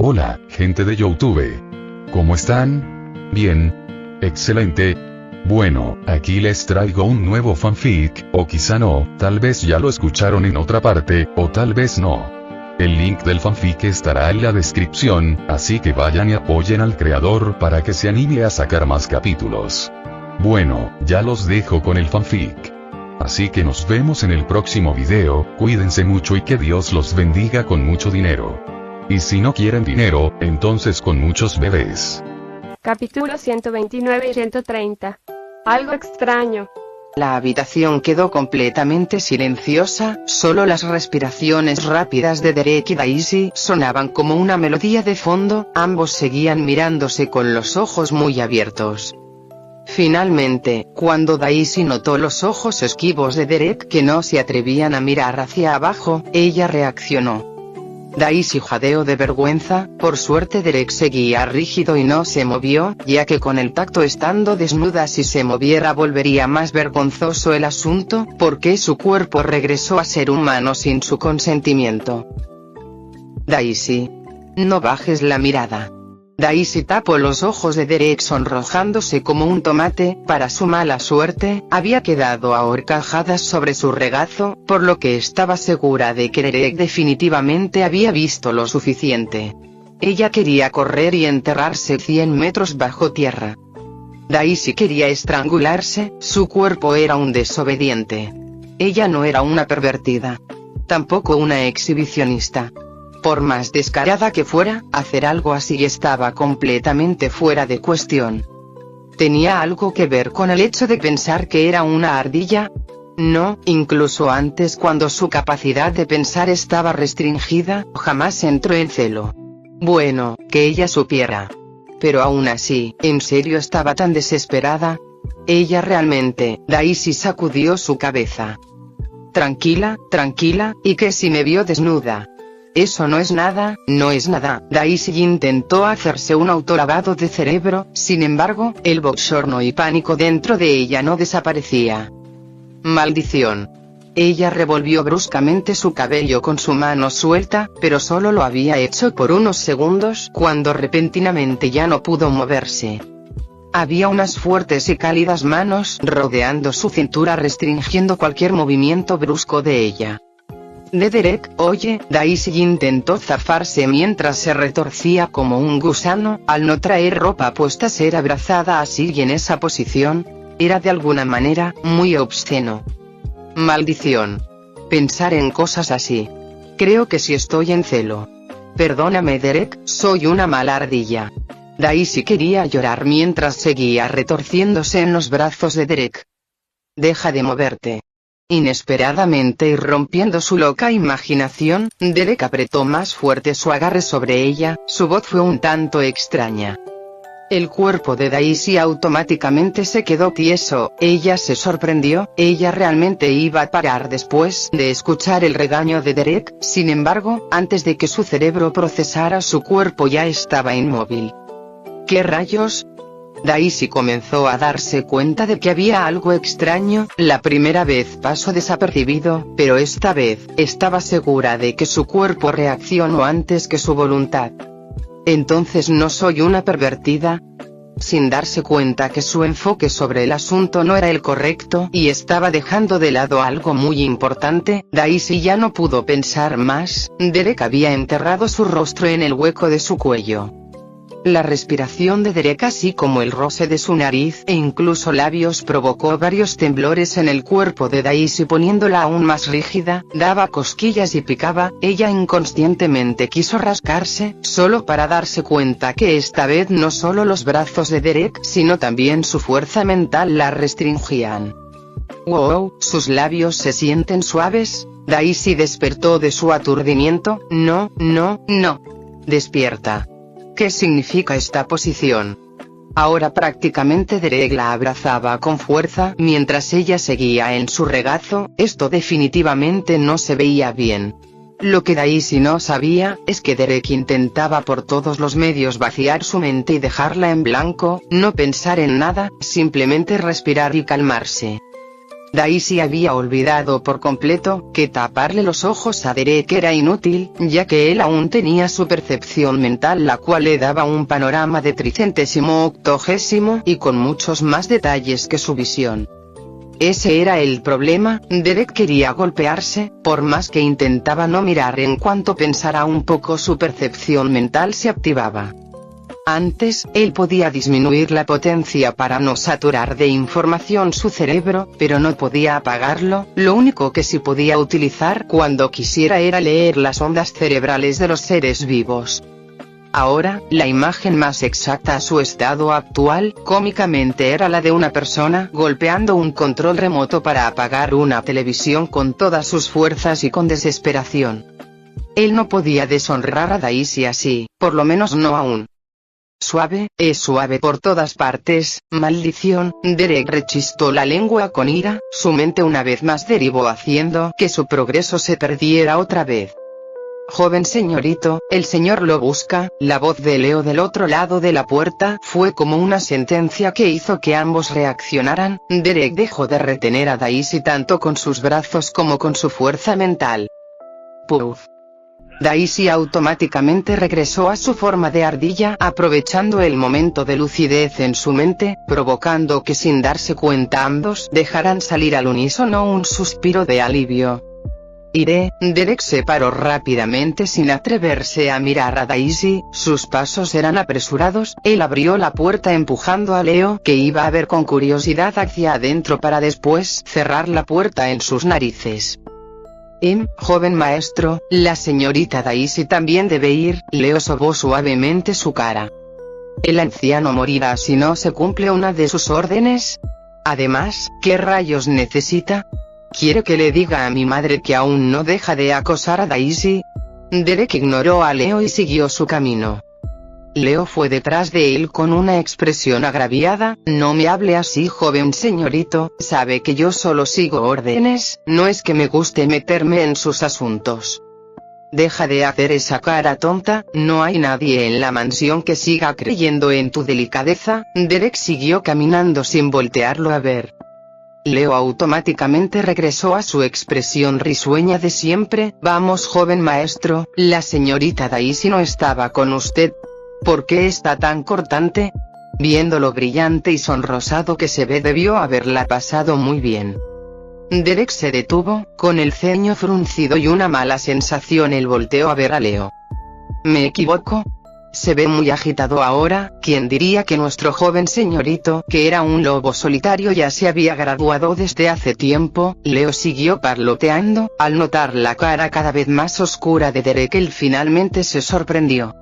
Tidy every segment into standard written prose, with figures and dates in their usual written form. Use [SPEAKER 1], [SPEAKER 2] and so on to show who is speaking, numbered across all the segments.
[SPEAKER 1] Hola, gente de YouTube. ¿Cómo están? Bien. Excelente. Bueno, aquí les traigo un nuevo fanfic, o quizá no, tal vez ya lo escucharon en otra parte, o tal vez no. El link del fanfic estará en la descripción, así que vayan y apoyen al creador para que se anime a sacar más capítulos. Bueno, ya los dejo con el fanfic. Así que nos vemos en el próximo video, cuídense mucho y que Dios los bendiga con mucho dinero. Y si no quieren dinero, entonces con muchos bebés.
[SPEAKER 2] Capítulo 129 y 130. Algo extraño.
[SPEAKER 3] La habitación quedó completamente silenciosa, solo las respiraciones rápidas de Derek y Daisy sonaban como una melodía de fondo, ambos seguían mirándose con los ojos muy abiertos. Finalmente, cuando Daisy notó los ojos esquivos de Derek que no se atrevían a mirar hacia abajo, ella reaccionó. Daisy jadeó de vergüenza, por suerte Derek seguía rígido y no se movió, ya que con el tacto estando desnuda si se moviera volvería más vergonzoso el asunto, porque su cuerpo regresó a ser humano sin su consentimiento. Daisy. No bajes la mirada. Daisy tapó los ojos de Derek sonrojándose como un tomate, para su mala suerte, había quedado a horcajadas sobre su regazo, por lo que estaba segura de que Derek definitivamente había visto lo suficiente. Ella quería correr y enterrarse 100 metros bajo tierra. Daisy quería estrangularse, su cuerpo era un desobediente. Ella no era una pervertida. Tampoco una exhibicionista. Por más descarada que fuera, hacer algo así estaba completamente fuera de cuestión. ¿Tenía algo que ver con el hecho de pensar que era una ardilla? No, incluso antes cuando su capacidad de pensar estaba restringida, jamás entró en celo. Bueno, que ella supiera. Pero aún así, ¿en serio estaba tan desesperada? Ella realmente, Daisy sacudió su cabeza. Tranquila, tranquila, ¿y qué si me vio desnuda? Eso no es nada, no es nada. Daisy intentó hacerse un autolavado de cerebro, sin embargo, el bochorno y pánico dentro de ella no desaparecía. Maldición. Ella revolvió bruscamente su cabello con su mano suelta, pero solo lo había hecho por unos segundos, cuando repentinamente ya no pudo moverse. Había unas fuertes y cálidas manos rodeando su cintura restringiendo cualquier movimiento brusco de ella. De Derek, oye, Daisy intentó zafarse mientras se retorcía como un gusano, al no traer ropa puesta ser abrazada así y en esa posición, era de alguna manera, muy obsceno. Maldición. Pensar en cosas así. Creo que si estoy en celo. Perdóname Derek, soy una mala ardilla. Daisy quería llorar mientras seguía retorciéndose en los brazos de Derek. Deja de moverte. Inesperadamente y rompiendo su loca imaginación, Derek apretó más fuerte su agarre sobre ella, su voz fue un tanto extraña. El cuerpo de Daisy automáticamente se quedó tieso, ella se sorprendió, ella realmente iba a parar después de escuchar el regaño de Derek, sin embargo, antes de que su cerebro procesara su cuerpo ya estaba inmóvil. ¿Qué rayos? Daisy comenzó a darse cuenta de que había algo extraño, la primera vez pasó desapercibido, pero esta vez, estaba segura de que su cuerpo reaccionó antes que su voluntad. ¿Entonces no soy una pervertida? Sin darse cuenta que su enfoque sobre el asunto no era el correcto y estaba dejando de lado algo muy importante, Daisy ya no pudo pensar más, Derek había enterrado su rostro en el hueco de su cuello. La respiración de Derek así como el roce de su nariz e incluso labios provocó varios temblores en el cuerpo de Daisy poniéndola aún más rígida, daba cosquillas y picaba, ella inconscientemente quiso rascarse, solo para darse cuenta que esta vez no solo los brazos de Derek sino también su fuerza mental la restringían. Wow, sus labios se sienten suaves. Daisy despertó de su aturdimiento, no. Despierta. ¿Qué significa esta posición? Ahora prácticamente Derek la abrazaba con fuerza mientras ella seguía en su regazo, esto definitivamente no se veía bien. Lo que Daisy no sabía, es que Derek intentaba por todos los medios vaciar su mente y dejarla en blanco, no pensar en nada, simplemente respirar y calmarse. Daisy había olvidado por completo que taparle los ojos a Derek era inútil, ya que él aún tenía su percepción mental, la cual le daba un panorama de 380° y con muchos más detalles que su visión. Ese era el problema. Derek quería golpearse, por más que intentaba no mirar. En cuanto pensara un poco, su percepción mental se activaba. Antes, él podía disminuir la potencia para no saturar de información su cerebro, pero no podía apagarlo. Lo único que sí podía utilizar cuando quisiera era leer las ondas cerebrales de los seres vivos. Ahora, la imagen más exacta a su estado actual, cómicamente, era la de una persona golpeando un control remoto para apagar una televisión con todas sus fuerzas y con desesperación. Él no podía deshonrar a Daisy así, por lo menos no aún. Suave, es suave por todas partes. Maldición. Derek rechistó la lengua con ira, su mente una vez más derivó haciendo que su progreso se perdiera otra vez. Joven señorito, el señor lo busca. La voz de Leo del otro lado de la puerta fue como una sentencia que hizo que ambos reaccionaran. Derek dejó de retener a Daisy tanto con sus brazos como con su fuerza mental. Puff. Daisy automáticamente regresó a su forma de ardilla, aprovechando el momento de lucidez en su mente, provocando que sin darse cuenta ambos dejaran salir al unísono un suspiro de alivio. Iré. Derek se paró rápidamente sin atreverse a mirar a Daisy, sus pasos eran apresurados. Él abrió la puerta empujando a Leo, que iba a ver con curiosidad hacia adentro para después cerrar la puerta en sus narices. Joven maestro, la señorita Daisy también debe ir. Leo sobó suavemente su cara. El anciano morirá si no se cumple una de sus órdenes. Además, ¿qué rayos necesita? ¿Quiere que le diga a mi madre que aún no deja de acosar a Daisy? Derek ignoró a Leo y siguió su camino. Leo fue detrás de él con una expresión agraviada. No me hable así, joven señorito, sabe que yo solo sigo órdenes, no es que me guste meterme en sus asuntos. Deja de hacer esa cara tonta, no hay nadie en la mansión que siga creyendo en tu delicadeza. Derek siguió caminando sin voltearlo a ver. Leo automáticamente regresó a su expresión risueña de siempre. Vamos, joven maestro, la señorita Daisy no estaba con usted. ¿Por qué está tan cortante? Viendo lo brillante y sonrosado que se ve, debió haberla pasado muy bien. Derek se detuvo, con el ceño fruncido y una mala sensación. Él volteó a ver a Leo. ¿Me equivoco? Se ve muy agitado ahora. ¿Quién diría que nuestro joven señorito, que era un lobo solitario, ya se había graduado desde hace tiempo? Leo siguió parloteando. Al notar la cara cada vez más oscura de Derek, él finalmente se sorprendió.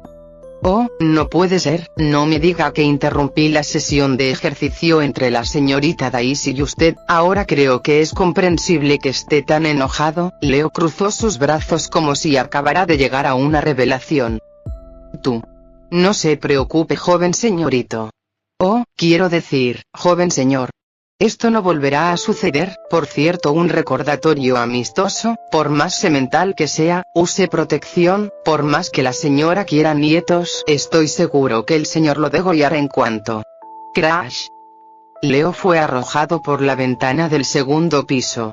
[SPEAKER 3] Oh, no puede ser, no me diga que interrumpí la sesión de ejercicio entre la señorita Daisy y usted. Ahora creo que es comprensible que esté tan enojado. Leo cruzó sus brazos como si acabara de llegar a una revelación. Tú. No se preocupe, joven señorito. Oh, quiero decir, joven señor. Esto no volverá a suceder. Por cierto, un recordatorio amistoso, por más semental que sea, use protección. Por más que la señora quiera nietos, estoy seguro que el señor lo degollará en cuanto. Crash. Leo fue arrojado por la ventana del segundo piso.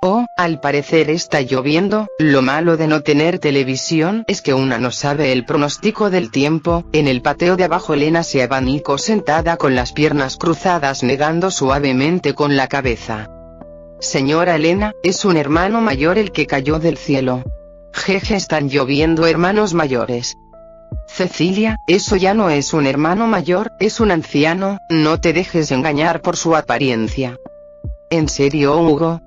[SPEAKER 3] Oh, al parecer está lloviendo. Lo malo de no tener televisión es que una no sabe el pronóstico del tiempo. En el patio de abajo, Elena se abanicó sentada con las piernas cruzadas, negando suavemente con la cabeza. Señora Elena, es un hermano mayor el que cayó del cielo. Jeje, están lloviendo hermanos mayores. Cecilia, eso ya no es un hermano mayor, es un anciano. No te dejes engañar por su apariencia. ¿En serio, Hugo?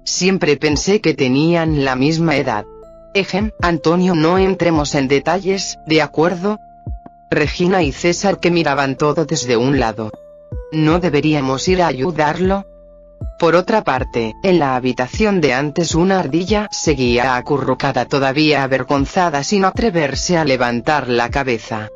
[SPEAKER 3] Siempre pensé que tenían la misma edad. Antonio, no entremos en detalles, ¿de acuerdo? Regina y César, que miraban todo desde un lado. ¿No deberíamos ir a ayudarlo? Por otra parte, en la habitación de antes, una ardilla seguía acurrucada, todavía avergonzada, sin atreverse a levantar la cabeza.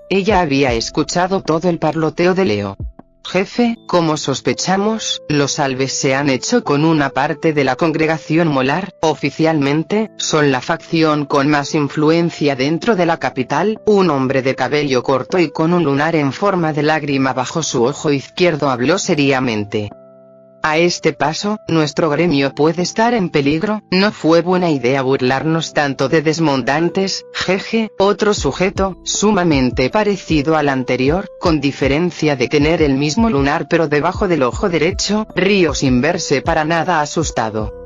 [SPEAKER 3] Ella había escuchado todo el parloteo de Leo. Jefe, como sospechamos, los Alves se han hecho con una parte de la congregación molar. Oficialmente, son la facción con más influencia dentro de la capital. Un hombre de cabello corto y con un lunar en forma de lágrima bajo su ojo izquierdo habló seriamente. A este paso, nuestro gremio puede estar en peligro. No fue buena idea burlarnos tanto de Desmondantes, jeje. Otro sujeto, sumamente parecido al anterior, con diferencia de tener el mismo lunar pero debajo del ojo derecho, rió sin verse para nada asustado.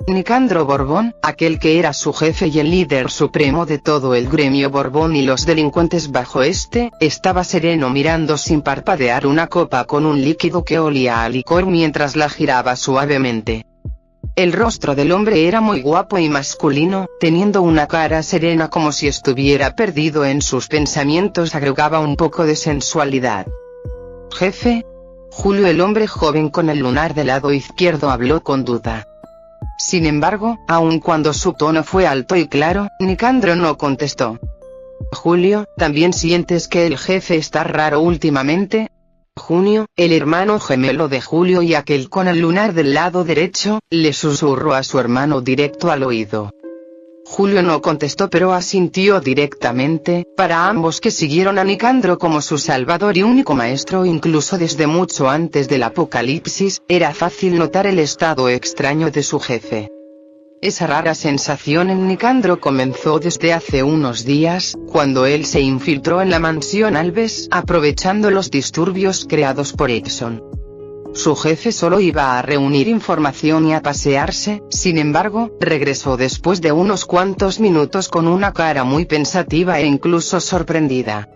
[SPEAKER 3] Nicandro Borbón, aquel que era su jefe y el líder supremo de todo el gremio Borbón y los delincuentes bajo este, estaba sereno mirando sin parpadear una copa con un líquido que olía a licor mientras la giraba suavemente. El rostro del hombre era muy guapo y masculino, teniendo una cara serena como si estuviera perdido en sus pensamientos, agregaba un poco de sensualidad. Jefe. Julio, el hombre joven con el lunar del lado izquierdo, habló con duda. Sin embargo, aun cuando su tono fue alto y claro, Nicandro no contestó. Julio, ¿también sientes que el jefe está raro últimamente? Junio, el hermano gemelo de Julio y aquel con el lunar del lado derecho, le susurró a su hermano directo al oído. Julio no contestó pero asintió directamente, para ambos que siguieron a Nicandro como su salvador y único maestro incluso desde mucho antes del apocalipsis, era fácil notar el estado extraño de su jefe. Esa rara sensación en Nicandro comenzó desde hace unos días, cuando él se infiltró en la mansión Alves, aprovechando los disturbios creados por Exxon. Su jefe solo iba a reunir información y a pasearse, sin embargo, regresó después de unos cuantos minutos con una cara muy pensativa e incluso sorprendida.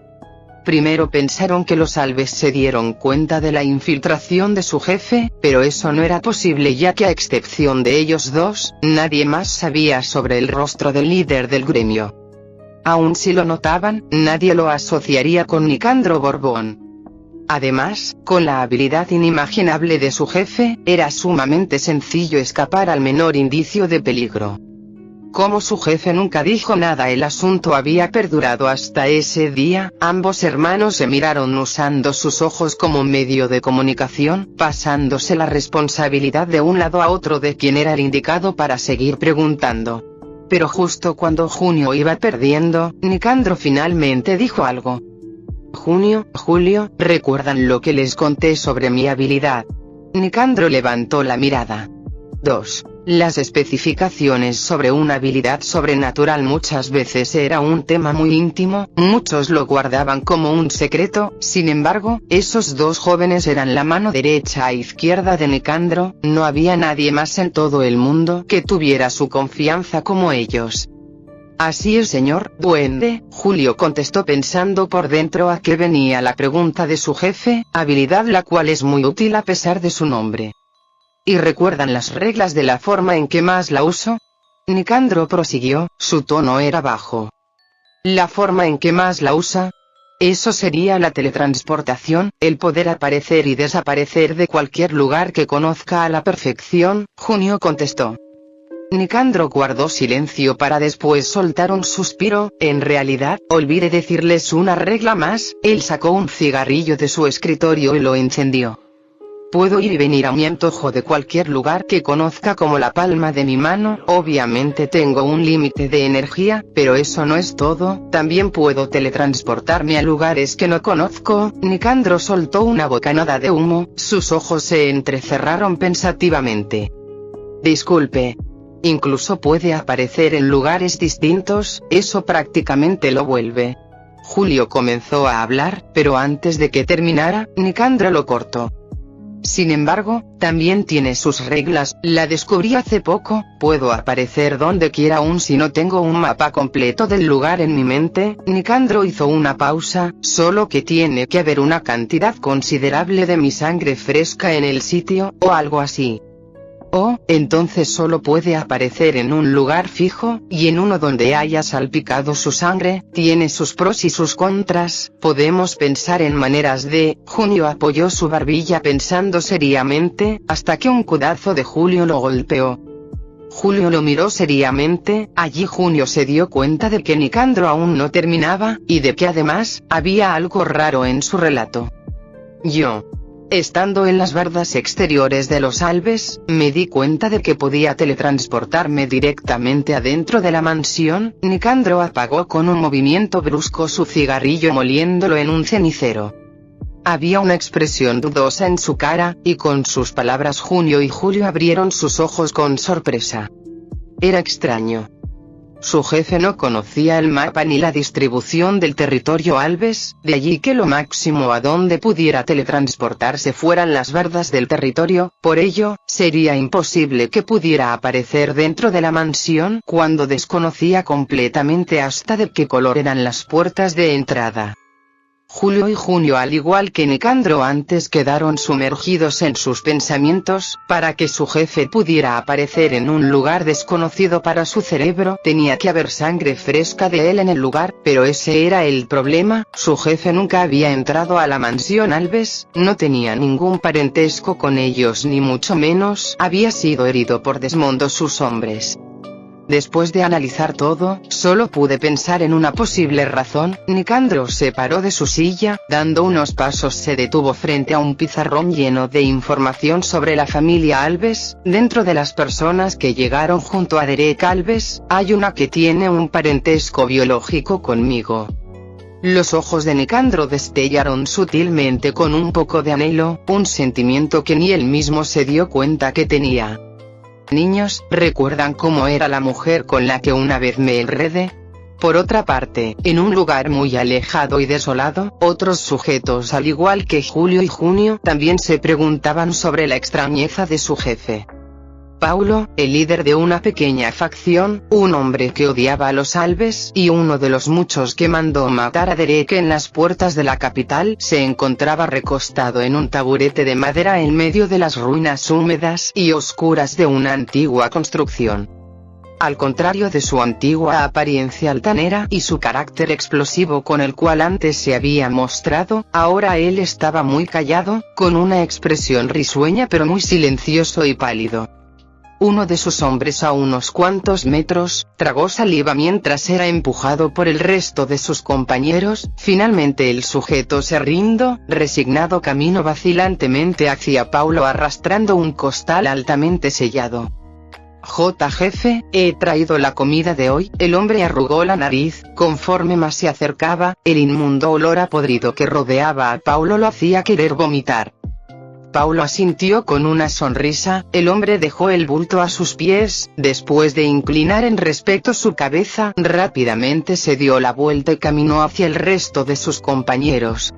[SPEAKER 3] Primero pensaron que los Alves se dieron cuenta de la infiltración de su jefe, pero eso no era posible ya que a excepción de ellos dos, nadie más sabía sobre el rostro del líder del gremio. Aun si lo notaban, nadie lo asociaría con Nicandro Borbón. Además, con la habilidad inimaginable de su jefe, era sumamente sencillo escapar al menor indicio de peligro. Como su jefe nunca dijo nada, el asunto había perdurado hasta ese día. Ambos hermanos se miraron usando sus ojos como medio de comunicación, pasándose la responsabilidad de un lado a otro de quién era el indicado para seguir preguntando. Pero justo cuando Junio iba perdiendo, Nicandro finalmente dijo algo. Julio, ¿recuerdan lo que les conté sobre mi habilidad? Nicandro levantó la mirada. 2. Las especificaciones sobre una habilidad sobrenatural muchas veces era un tema muy íntimo, muchos lo guardaban como un secreto. Sin embargo, esos dos jóvenes eran la mano derecha e izquierda de Nicandro, no había nadie más en todo el mundo que tuviera su confianza como ellos. Así es, señor Duende, Julio contestó pensando por dentro a qué venía la pregunta de su jefe, habilidad la cual es muy útil a pesar de su nombre. ¿Y recuerdan las reglas de la forma en que más la uso? Nicandro prosiguió, su tono era bajo. ¿La forma en que más la usa? Eso sería la teletransportación, el poder aparecer y desaparecer de cualquier lugar que conozca a la perfección, Junio contestó. Nicandro guardó silencio para después soltar un suspiro. En realidad, olvidé decirles una regla más. Él sacó un cigarrillo de su escritorio y lo encendió. Puedo ir y venir a mi antojo de cualquier lugar que conozca como la palma de mi mano. Obviamente tengo un límite de energía, pero eso no es todo. También puedo teletransportarme a lugares que no conozco. Nicandro soltó una bocanada de humo, sus ojos se entrecerraron pensativamente. Disculpe. Incluso puede aparecer en lugares distintos, eso prácticamente lo vuelve. Julio comenzó a hablar, pero antes de que terminara, Nicandro lo cortó. Sin embargo, también tiene sus reglas, la descubrí hace poco, puedo aparecer donde quiera aun si no tengo un mapa completo del lugar en mi mente. Nicandro hizo una pausa, solo que tiene que haber una cantidad considerable de mi sangre fresca en el sitio, o algo así. Entonces solo puede aparecer en un lugar fijo, y en uno donde haya salpicado su sangre. Tiene sus pros y sus contras, podemos pensar en maneras de... Junio apoyó su barbilla pensando seriamente, hasta que un codazo de Julio lo golpeó. Julio lo miró seriamente, allí Junio se dio cuenta de que Nicandro aún no terminaba, y de que además, había algo raro en su relato. Estando en las bardas exteriores de los Alves, me di cuenta de que podía teletransportarme directamente adentro de la mansión. Nicandro apagó con un movimiento brusco su cigarrillo moliéndolo en un cenicero. Había una expresión dudosa en su cara, y con sus palabras Junio y Julio abrieron sus ojos con sorpresa. Era extraño. Su jefe no conocía el mapa ni la distribución del territorio Alves, de allí que lo máximo a donde pudiera teletransportarse fueran las bardas del territorio, por ello, sería imposible que pudiera aparecer dentro de la mansión cuando desconocía completamente hasta de qué color eran las puertas de entrada. Julio y Junio, al igual que Nicandro antes, quedaron sumergidos en sus pensamientos. Para que su jefe pudiera aparecer en un lugar desconocido para su cerebro, tenía que haber sangre fresca de él en el lugar, pero ese era el problema: su jefe nunca había entrado a la mansión Alves, no tenía ningún parentesco con ellos ni mucho menos había sido herido por Desmondo sus hombres. Después de analizar todo, solo pude pensar en una posible razón. Nicandro se paró de su silla, dando unos pasos se detuvo frente a un pizarrón lleno de información sobre la familia Alves. Dentro de las personas que llegaron junto a Derek Alves, hay una que tiene un parentesco biológico conmigo. Los ojos de Nicandro destellaron sutilmente con un poco de anhelo, un sentimiento que ni él mismo se dio cuenta que tenía. Niños, ¿recuerdan cómo era la mujer con la que una vez me enredé? Por otra parte, en un lugar muy alejado y desolado, otros sujetos al igual que Julio y Junio también se preguntaban sobre la extrañeza de su jefe. Paulo, el líder de una pequeña facción, un hombre que odiaba a los Alves y uno de los muchos que mandó matar a Derek en las puertas de la capital, se encontraba recostado en un taburete de madera en medio de las ruinas húmedas y oscuras de una antigua construcción. Al contrario de su antigua apariencia altanera y su carácter explosivo con el cual antes se había mostrado, ahora él estaba muy callado, con una expresión risueña pero muy silencioso y pálido. Uno de sus hombres, a unos cuantos metros, tragó saliva mientras era empujado por el resto de sus compañeros. Finalmente el sujeto se rindió, resignado, caminó vacilantemente hacia Paulo arrastrando un costal altamente sellado. Jefe, he traído la comida de hoy. El hombre arrugó la nariz. Conforme más se acercaba, el inmundo olor a podrido que rodeaba a Paulo lo hacía querer vomitar. Paulo asintió con una sonrisa. El hombre dejó el bulto a sus pies, después de inclinar en respeto su cabeza, rápidamente se dio la vuelta y caminó hacia el resto de sus compañeros.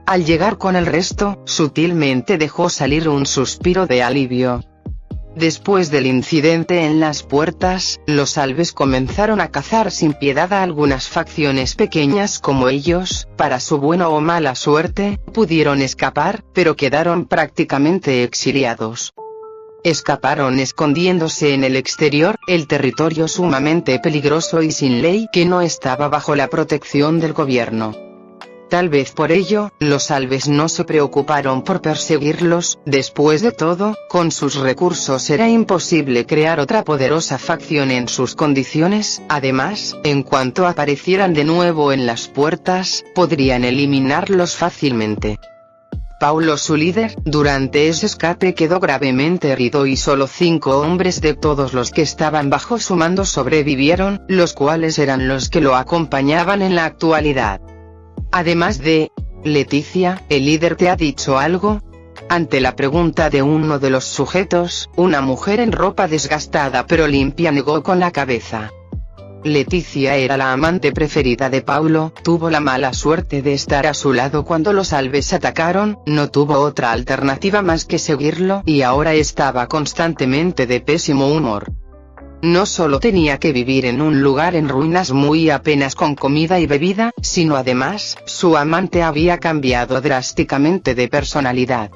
[SPEAKER 3] Al llegar con el resto, sutilmente dejó salir un suspiro de alivio. Después del incidente en las puertas, los Alves comenzaron a cazar sin piedad a algunas facciones pequeñas como ellos. Para su buena o mala suerte, pudieron escapar, pero quedaron prácticamente exiliados. Escaparon escondiéndose en el exterior, el territorio sumamente peligroso y sin ley que no estaba bajo la protección del gobierno. Tal vez por ello, los Alves no se preocuparon por perseguirlos. Después de todo, con sus recursos era imposible crear otra poderosa facción en sus condiciones. Además, en cuanto aparecieran de nuevo en las puertas, podrían eliminarlos fácilmente. Paulo, su líder, durante ese escape quedó gravemente herido y solo 5 hombres de todos los que estaban bajo su mando sobrevivieron, los cuales eran los que lo acompañaban en la actualidad. Además de Leticia, ¿el líder te ha dicho algo? Ante la pregunta de uno de los sujetos, una mujer en ropa desgastada pero limpia negó con la cabeza. Leticia era la amante preferida de Paulo, tuvo la mala suerte de estar a su lado cuando los Alves atacaron, no tuvo otra alternativa más que seguirlo y ahora estaba constantemente de pésimo humor. No solo tenía que vivir en un lugar en ruinas muy apenas con comida y bebida, sino además, su amante había cambiado drásticamente de personalidad.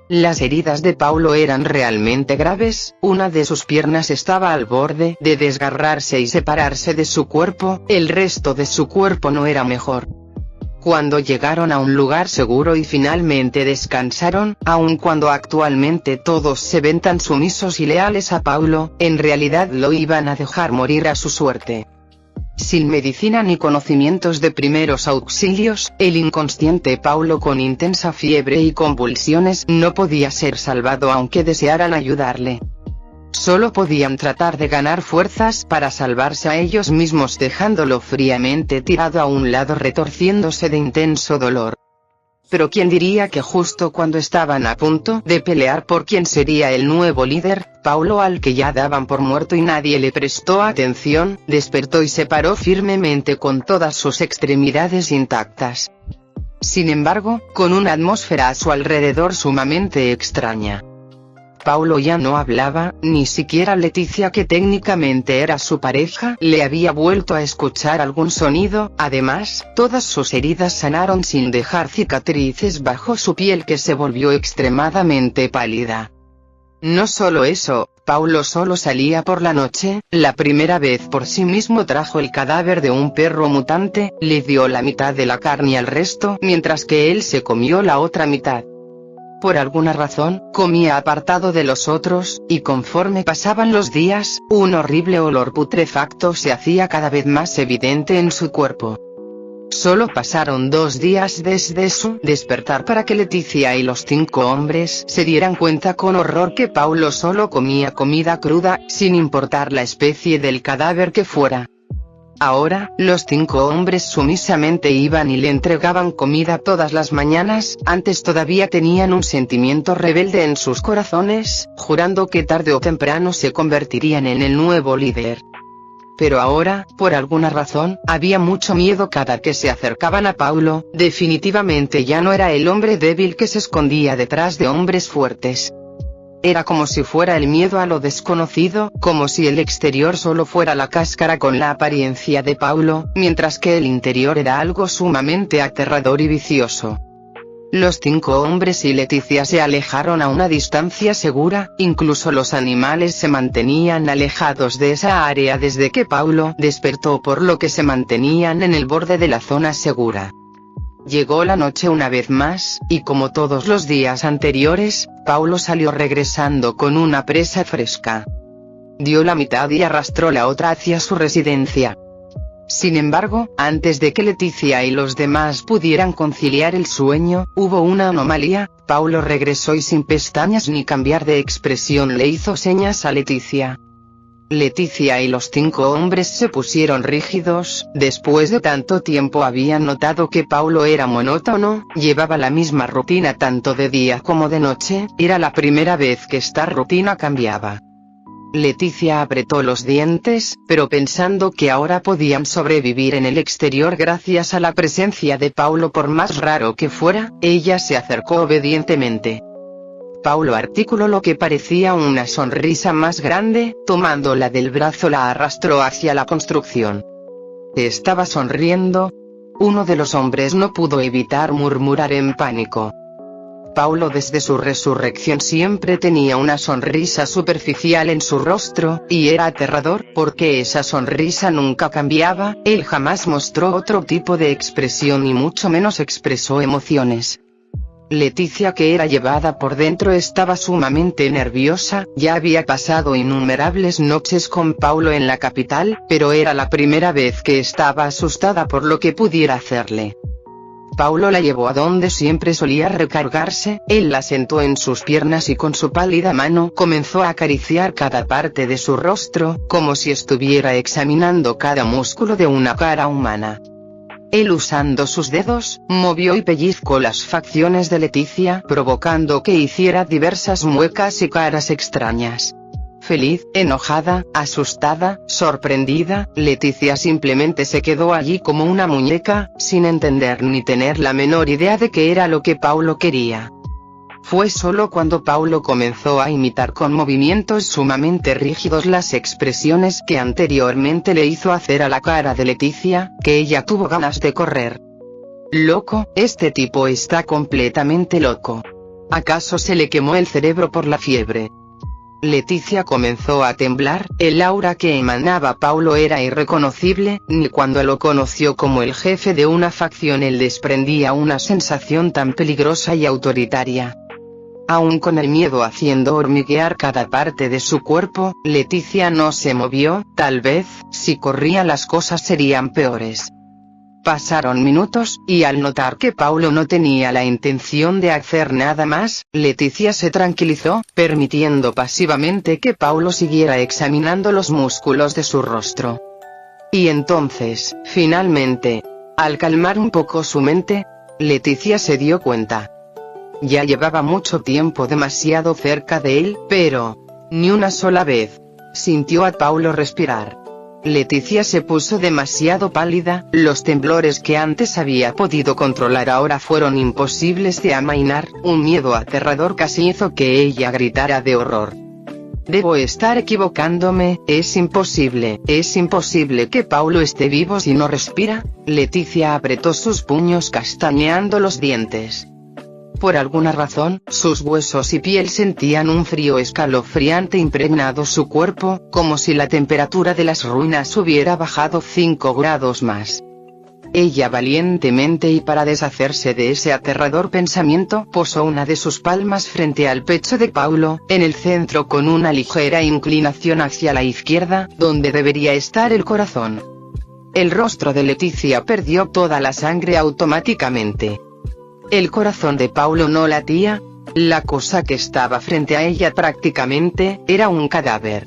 [SPEAKER 3] Las heridas de Paulo eran realmente graves, una de sus piernas estaba al borde de desgarrarse y separarse de su cuerpo, el resto de su cuerpo no era mejor. Cuando llegaron a un lugar seguro y finalmente descansaron, aun cuando actualmente todos se ven tan sumisos y leales a Paulo, en realidad lo iban a dejar morir a su suerte. Sin medicina ni conocimientos de primeros auxilios, el inconsciente Paulo con intensa fiebre y convulsiones no podía ser salvado aunque desearan ayudarle. Solo podían tratar de ganar fuerzas para salvarse a ellos mismos dejándolo fríamente tirado a un lado retorciéndose de intenso dolor. Pero ¿quién diría que justo cuando estaban a punto de pelear por quién sería el nuevo líder, Paulo, al que ya daban por muerto y nadie le prestó atención, despertó y se paró firmemente con todas sus extremidades intactas? Sin embargo, con una atmósfera a su alrededor sumamente extraña. Paulo ya no hablaba, ni siquiera Leticia, que técnicamente era su pareja, le había vuelto a escuchar algún sonido. Además, todas sus heridas sanaron sin dejar cicatrices bajo su piel, que se volvió extremadamente pálida. No solo eso, Paulo solo salía por la noche. La primera vez por sí mismo trajo el cadáver de un perro mutante, le dio la mitad de la carne al resto, mientras que él se comió la otra mitad. Por alguna razón, comía apartado de los otros, y conforme pasaban los días, un horrible olor putrefacto se hacía cada vez más evidente en su cuerpo. Solo pasaron 2 días desde su despertar para que Leticia y los 5 hombres se dieran cuenta con horror que Paulo solo comía comida cruda, sin importar la especie del cadáver que fuera. Ahora, los 5 hombres sumisamente iban y le entregaban comida todas las mañanas. Antes todavía tenían un sentimiento rebelde en sus corazones, jurando que tarde o temprano se convertirían en el nuevo líder. Pero ahora, por alguna razón, había mucho miedo cada que se acercaban a Paulo. Definitivamente ya no era el hombre débil que se escondía detrás de hombres fuertes. Era como si fuera el miedo a lo desconocido, como si el exterior solo fuera la cáscara con la apariencia de Paulo, mientras que el interior era algo sumamente aterrador y vicioso. Los 5 hombres y Leticia se alejaron a una distancia segura, incluso los animales se mantenían alejados de esa área desde que Paulo despertó, por lo que se mantenían en el borde de la zona segura. Llegó la noche una vez más, y como todos los días anteriores, Paulo salió regresando con una presa fresca. Dio la mitad y arrastró la otra hacia su residencia. Sin embargo, antes de que Leticia y los demás pudieran conciliar el sueño, hubo una anomalía. Paulo regresó y sin pestañas ni cambiar de expresión le hizo señas a Leticia. Leticia y los 5 hombres se pusieron rígidos. Después de tanto tiempo habían notado que Paulo era monótono, llevaba la misma rutina tanto de día como de noche. Era la primera vez que esta rutina cambiaba. Leticia apretó los dientes, pero pensando que ahora podían sobrevivir en el exterior gracias a la presencia de Paulo, por más raro que fuera, ella se acercó obedientemente. Paulo articuló lo que parecía una sonrisa más grande, tomándola del brazo la arrastró hacia la construcción. ¿Estaba sonriendo? Uno de los hombres no pudo evitar murmurar en pánico. Paulo desde su resurrección siempre tenía una sonrisa superficial en su rostro, y era aterrador, porque esa sonrisa nunca cambiaba. Él jamás mostró otro tipo de expresión y mucho menos expresó emociones. Leticia, que era llevada por dentro, estaba sumamente nerviosa. Ya había pasado innumerables noches con Paulo en la capital, pero era la primera vez que estaba asustada por lo que pudiera hacerle. Paulo la llevó a donde siempre solía recargarse. Él la sentó en sus piernas y con su pálida mano comenzó a acariciar cada parte de su rostro, como si estuviera examinando cada músculo de una cara humana. Él, usando sus dedos, movió y pellizcó las facciones de Leticia, provocando que hiciera diversas muecas y caras extrañas. Feliz, enojada, asustada, sorprendida, Leticia simplemente se quedó allí como una muñeca, sin entender ni tener la menor idea de qué era lo que Paulo quería. Fue solo cuando Paulo comenzó a imitar con movimientos sumamente rígidos las expresiones que anteriormente le hizo hacer a la cara de Leticia, que ella tuvo ganas de correr. Loco, este tipo está completamente loco. ¿Acaso se le quemó el cerebro por la fiebre? Leticia comenzó a temblar. El aura que emanaba Paulo era irreconocible. Ni cuando lo conoció como el jefe de una facción él desprendía una sensación tan peligrosa y autoritaria. Aún con el miedo haciendo hormiguear cada parte de su cuerpo, Leticia no se movió. Tal vez, si corría las cosas serían peores. Pasaron minutos, y al notar que Paulo no tenía la intención de hacer nada más, Leticia se tranquilizó, permitiendo pasivamente que Paulo siguiera examinando los músculos de su rostro. Y entonces, finalmente, al calmar un poco su mente, Leticia se dio cuenta. Ya llevaba mucho tiempo demasiado cerca de él, pero ni una sola vez sintió a Paulo respirar. Leticia se puso demasiado pálida, los temblores que antes había podido controlar ahora fueron imposibles de amainar, un miedo aterrador casi hizo que ella gritara de horror. Debo estar equivocándome, es imposible que Paulo esté vivo si no respira. Leticia apretó sus puños castañeando los dientes. Por alguna razón, sus huesos y piel sentían un frío escalofriante impregnado su cuerpo, como si la temperatura de las ruinas hubiera bajado 5 grados más. Ella valientemente y para deshacerse de ese aterrador pensamiento, posó una de sus palmas frente al pecho de Paulo, en el centro con una ligera inclinación hacia la izquierda, donde debería estar el corazón. El rostro de Leticia perdió toda la sangre automáticamente. El corazón de Paulo no latía. La cosa que estaba frente a ella prácticamente era un cadáver.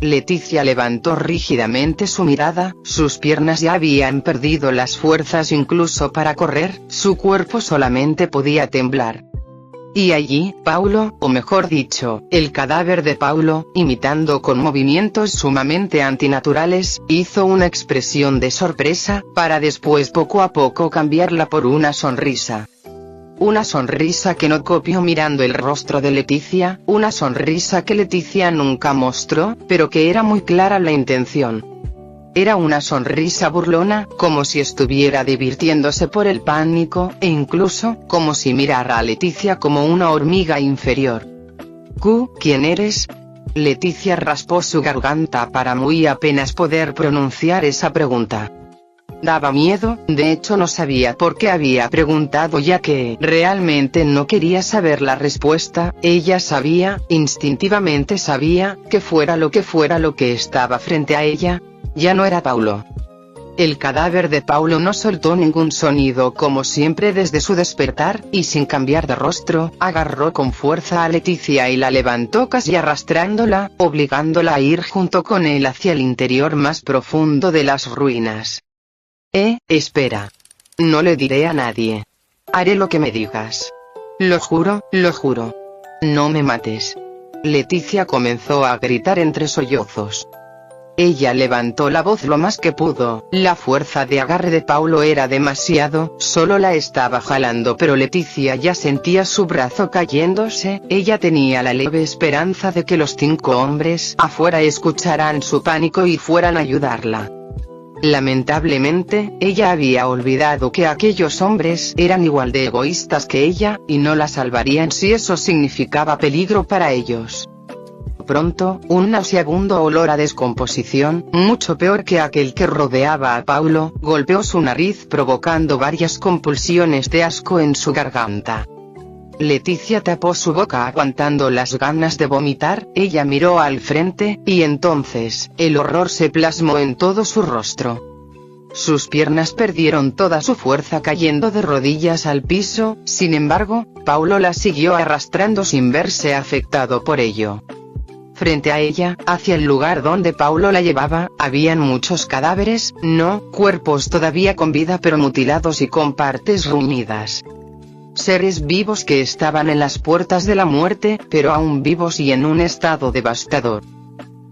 [SPEAKER 3] Leticia levantó rígidamente su mirada, sus piernas ya habían perdido las fuerzas incluso para correr, su cuerpo solamente podía temblar. Y allí, Paulo, o mejor dicho, el cadáver de Paulo, imitando con movimientos sumamente antinaturales, hizo una expresión de sorpresa, para después poco a poco cambiarla por una sonrisa. Una sonrisa que no copió mirando el rostro de Leticia, una sonrisa que Leticia nunca mostró, pero que era muy clara la intención. Era una sonrisa burlona, como si estuviera divirtiéndose por el pánico, e incluso, como si mirara a Leticia como una hormiga inferior. ¿Quién eres? Leticia raspó su garganta para muy apenas poder pronunciar esa pregunta. Daba miedo, de hecho no sabía por qué había preguntado ya que realmente no quería saber la respuesta. Ella sabía, instintivamente sabía, que fuera lo que estaba frente a ella, ya no era Paulo. El cadáver de Paulo no soltó ningún sonido como siempre desde su despertar, y sin cambiar de rostro, agarró con fuerza a Leticia y la levantó casi arrastrándola, obligándola a ir junto con él hacia el interior más profundo de las ruinas. Espera. No le diré a nadie. Haré lo que me digas. Lo juro, lo juro. No me mates. Leticia comenzó a gritar entre sollozos. Ella levantó la voz lo más que pudo, la fuerza de agarre de Paulo era demasiado, solo la estaba jalando pero Leticia ya sentía su brazo cayéndose, ella tenía la leve esperanza de que los 5 hombres afuera escucharan su pánico y fueran a ayudarla. Lamentablemente, ella había olvidado que aquellos hombres eran igual de egoístas que ella, y no la salvarían si eso significaba peligro para ellos. Pronto, un nauseabundo olor a descomposición, mucho peor que aquel que rodeaba a Paulo, golpeó su nariz provocando varias compulsiones de asco en su garganta. Leticia tapó su boca aguantando las ganas de vomitar, ella miró al frente, y entonces, el horror se plasmó en todo su rostro. Sus piernas perdieron toda su fuerza cayendo de rodillas al piso, sin embargo, Paulo la siguió arrastrando sin verse afectado por ello. Frente a ella, hacia el lugar donde Paulo la llevaba, habían muchos cadáveres, no cuerpos todavía con vida pero mutilados y con partes reunidas. Seres vivos que estaban en las puertas de la muerte, pero aún vivos y en un estado devastador.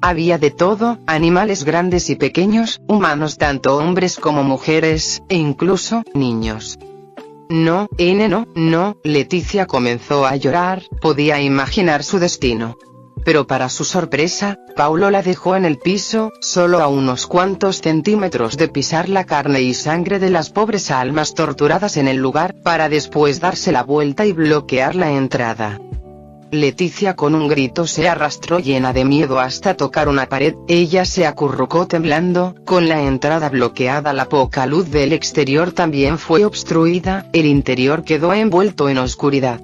[SPEAKER 3] Había de todo, animales grandes y pequeños, humanos tanto hombres como mujeres, e incluso, niños. No, Leticia comenzó a llorar, podía imaginar su destino. Pero para su sorpresa, Paulo la dejó en el piso, solo a unos cuantos centímetros de pisar la carne y sangre de las pobres almas torturadas en el lugar, para después darse la vuelta y bloquear la entrada. Leticia con un grito se arrastró llena de miedo hasta tocar una pared, ella se acurrucó temblando, con la entrada bloqueada la poca luz del exterior también fue obstruida, el interior quedó envuelto en oscuridad.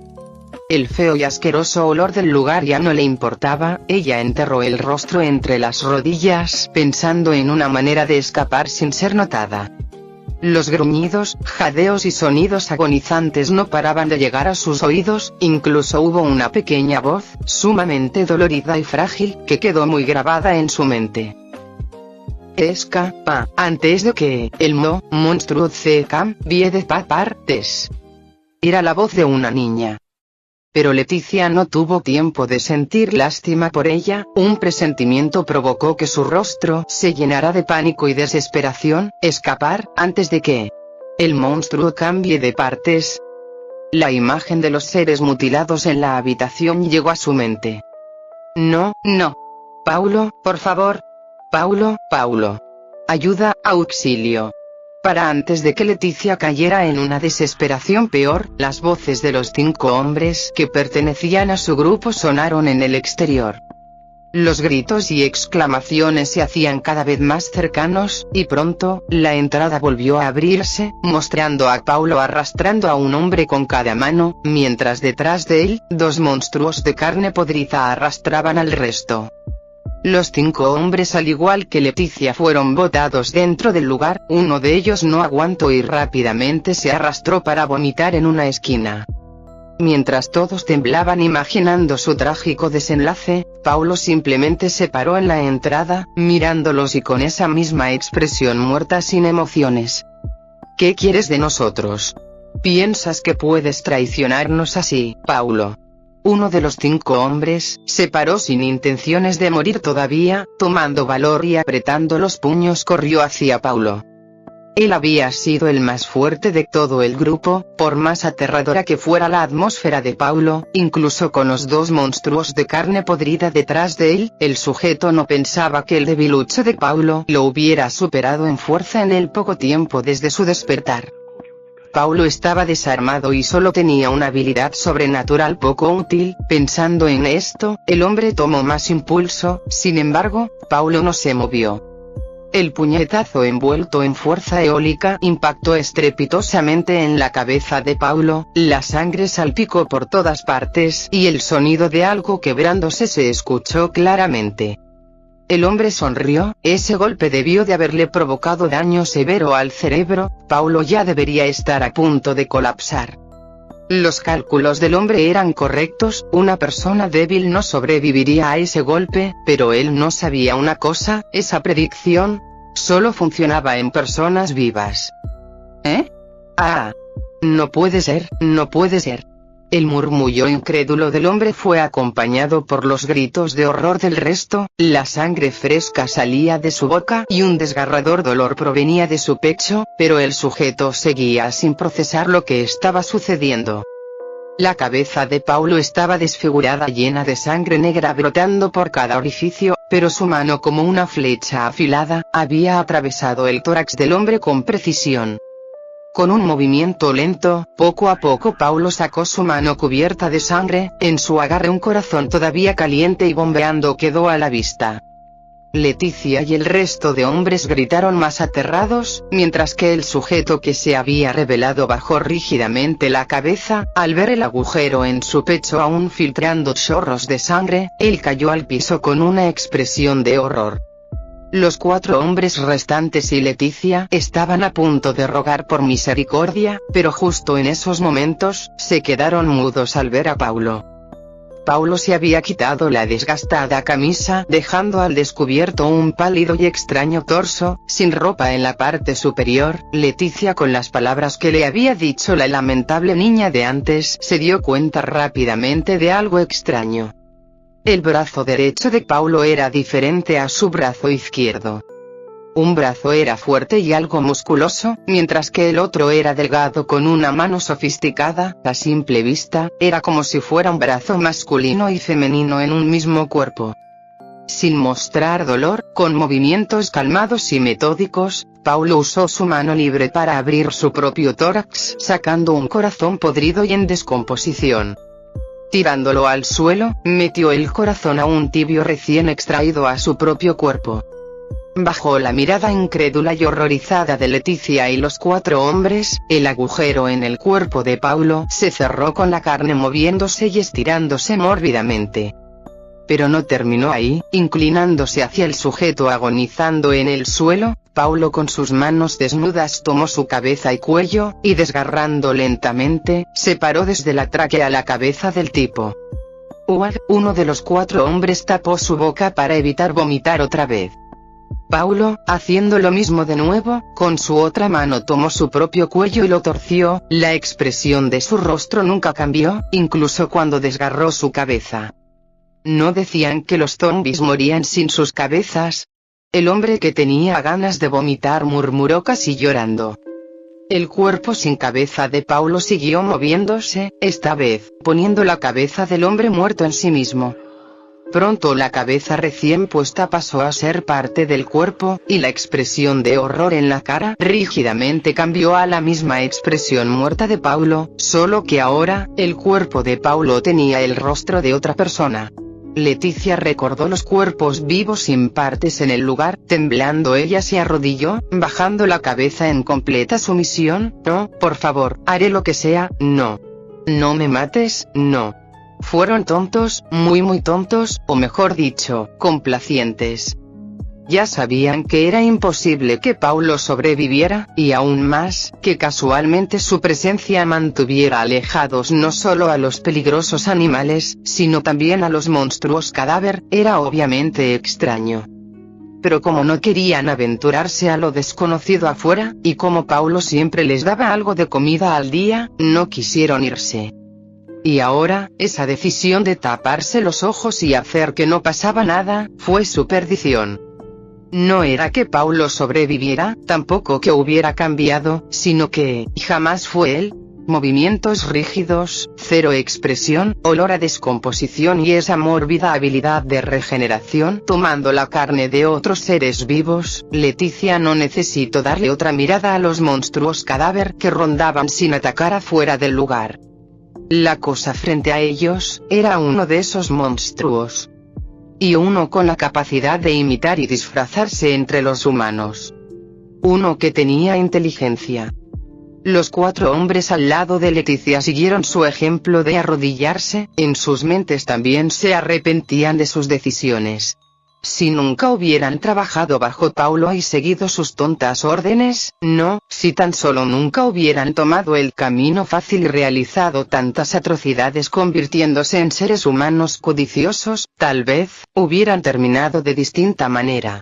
[SPEAKER 3] El feo y asqueroso olor del lugar ya no le importaba, ella enterró el rostro entre las rodillas, pensando en una manera de escapar sin ser notada. Los gruñidos, jadeos y sonidos agonizantes no paraban de llegar a sus oídos, incluso hubo una pequeña voz, sumamente dolorida y frágil, que quedó muy grabada en su mente. escapa, antes de que el monstruo se cambie de partes. Era la voz de una niña. Pero Leticia no tuvo tiempo de sentir lástima por ella, un presentimiento provocó que su rostro se llenara de pánico y desesperación, escapar, antes de que el monstruo cambie de partes. La imagen de los seres mutilados en la habitación llegó a su mente. No. Paulo, por favor. Paulo. Ayuda, auxilio. Para antes de que Leticia cayera en una desesperación peor, las voces de los 5 hombres que pertenecían a su grupo sonaron en el exterior. Los gritos y exclamaciones se hacían cada vez más cercanos, y pronto, la entrada volvió a abrirse, mostrando a Paulo arrastrando a un hombre con cada mano, mientras detrás de él, 2 monstruos de carne podrida arrastraban al resto. Los 5 hombres al igual que Leticia fueron botados dentro del lugar, uno de ellos no aguantó y rápidamente se arrastró para vomitar en una esquina. Mientras todos temblaban imaginando su trágico desenlace, Paulo simplemente se paró en la entrada, mirándolos y con esa misma expresión muerta sin emociones. ¿Qué quieres de nosotros? ¿Piensas que puedes traicionarnos así, Paulo? Uno de los 5 hombres se paró sin intenciones de morir todavía, tomando valor y apretando los puños corrió hacia Paulo. Él había sido el más fuerte de todo el grupo, por más aterradora que fuera la atmósfera de Paulo, incluso con los 2 monstruos de carne podrida detrás de él, el sujeto no pensaba que el debilucho de Paulo lo hubiera superado en fuerza en el poco tiempo desde su despertar. Paulo estaba desarmado y solo tenía una habilidad sobrenatural poco útil. Pensando en esto, el hombre tomó más impulso, sin embargo, Paulo no se movió. El puñetazo envuelto en fuerza eólica impactó estrepitosamente en la cabeza de Paulo, la sangre salpicó por todas partes y el sonido de algo quebrándose se escuchó claramente. El hombre sonrió, ese golpe debió de haberle provocado daño severo al cerebro, Paulo ya debería estar a punto de colapsar. Los cálculos del hombre eran correctos, una persona débil no sobreviviría a ese golpe, pero él no sabía una cosa, esa predicción solo funcionaba en personas vivas. ¿Eh? Ah. No puede ser. El murmullo incrédulo del hombre fue acompañado por los gritos de horror del resto, la sangre fresca salía de su boca y un desgarrador dolor provenía de su pecho, pero el sujeto seguía sin procesar lo que estaba sucediendo. La cabeza de Paulo estaba desfigurada, llena de sangre negra brotando por cada orificio, pero su mano como una flecha afilada, había atravesado el tórax del hombre con precisión. Con un movimiento lento, poco a poco Paulo sacó su mano cubierta de sangre, en su agarre un corazón todavía caliente y bombeando quedó a la vista. Leticia y el resto de hombres gritaron más aterrados, mientras que el sujeto que se había revelado bajó rígidamente la cabeza, al ver el agujero en su pecho aún filtrando chorros de sangre, él cayó al piso con una expresión de horror. Los 4 hombres restantes y Leticia estaban a punto de rogar por misericordia, pero justo en esos momentos, se quedaron mudos al ver a Paulo. Paulo se había quitado la desgastada camisa, dejando al descubierto un pálido y extraño torso, sin ropa en la parte superior. Leticia, con las palabras que le había dicho la lamentable niña de antes, se dio cuenta rápidamente de algo extraño. El brazo derecho de Paulo era diferente a su brazo izquierdo. Un brazo era fuerte y algo musculoso, mientras que el otro era delgado con una mano sofisticada. A simple vista, era como si fuera un brazo masculino y femenino en un mismo cuerpo. Sin mostrar dolor, con movimientos calmados y metódicos, Paulo usó su mano libre para abrir su propio tórax, sacando un corazón podrido y en descomposición. Tirándolo al suelo, metió el corazón aún tibio recién extraído a su propio cuerpo. Bajo la mirada incrédula y horrorizada de Leticia y los 4 hombres, el agujero en el cuerpo de Paulo se cerró con la carne moviéndose y estirándose mórbidamente. Pero no terminó ahí, inclinándose hacia el sujeto agonizando en el suelo, Paulo con sus manos desnudas tomó su cabeza y cuello, y desgarrando lentamente, separó desde la tráquea la cabeza del tipo. Uno de los 4 hombres tapó su boca para evitar vomitar otra vez. Paulo, haciendo lo mismo de nuevo, con su otra mano tomó su propio cuello y lo torció. La expresión de su rostro nunca cambió, incluso cuando desgarró su cabeza. ¿No decían que los zombies morían sin sus cabezas? El hombre que tenía ganas de vomitar murmuró casi llorando. El cuerpo sin cabeza de Paulo siguió moviéndose, esta vez, poniendo la cabeza del hombre muerto en sí mismo. Pronto la cabeza recién puesta pasó a ser parte del cuerpo, y la expresión de horror en la cara rígidamente cambió a la misma expresión muerta de Paulo, solo que ahora, el cuerpo de Paulo tenía el rostro de otra persona. Leticia recordó los cuerpos vivos sin partes en el lugar, temblando ella se arrodilló, bajando la cabeza en completa sumisión. No, por favor, haré lo que sea, no. No me mates, no. Fueron tontos, muy tontos, o mejor dicho, complacientes. Ya sabían que era imposible que Paulo sobreviviera, y aún más, que casualmente su presencia mantuviera alejados no solo a los peligrosos animales, sino también a los monstruos cadáver, era obviamente extraño. Pero como no querían aventurarse a lo desconocido afuera, y como Paulo siempre les daba algo de comida al día, no quisieron irse. Y ahora, esa decisión de taparse los ojos y hacer que no pasaba nada, fue su perdición. No era que Paulo sobreviviera, tampoco que hubiera cambiado, sino que, jamás fue él. Movimientos rígidos, cero expresión, olor a descomposición y esa mórbida habilidad de regeneración tomando la carne de otros seres vivos. Leticia no necesitó darle otra mirada a los monstruos cadáver que rondaban sin atacar afuera del lugar. La cosa frente a ellos, era uno de esos monstruos. Y uno con la capacidad de imitar y disfrazarse entre los humanos. Uno que tenía inteligencia. Los 4 hombres al lado de Leticia siguieron su ejemplo de arrodillarse, en sus mentes también se arrepentían de sus decisiones. Si nunca hubieran trabajado bajo Paulo y seguido sus tontas órdenes, no, si tan solo nunca hubieran tomado el camino fácil y realizado tantas atrocidades convirtiéndose en seres humanos codiciosos, tal vez, hubieran terminado de distinta manera.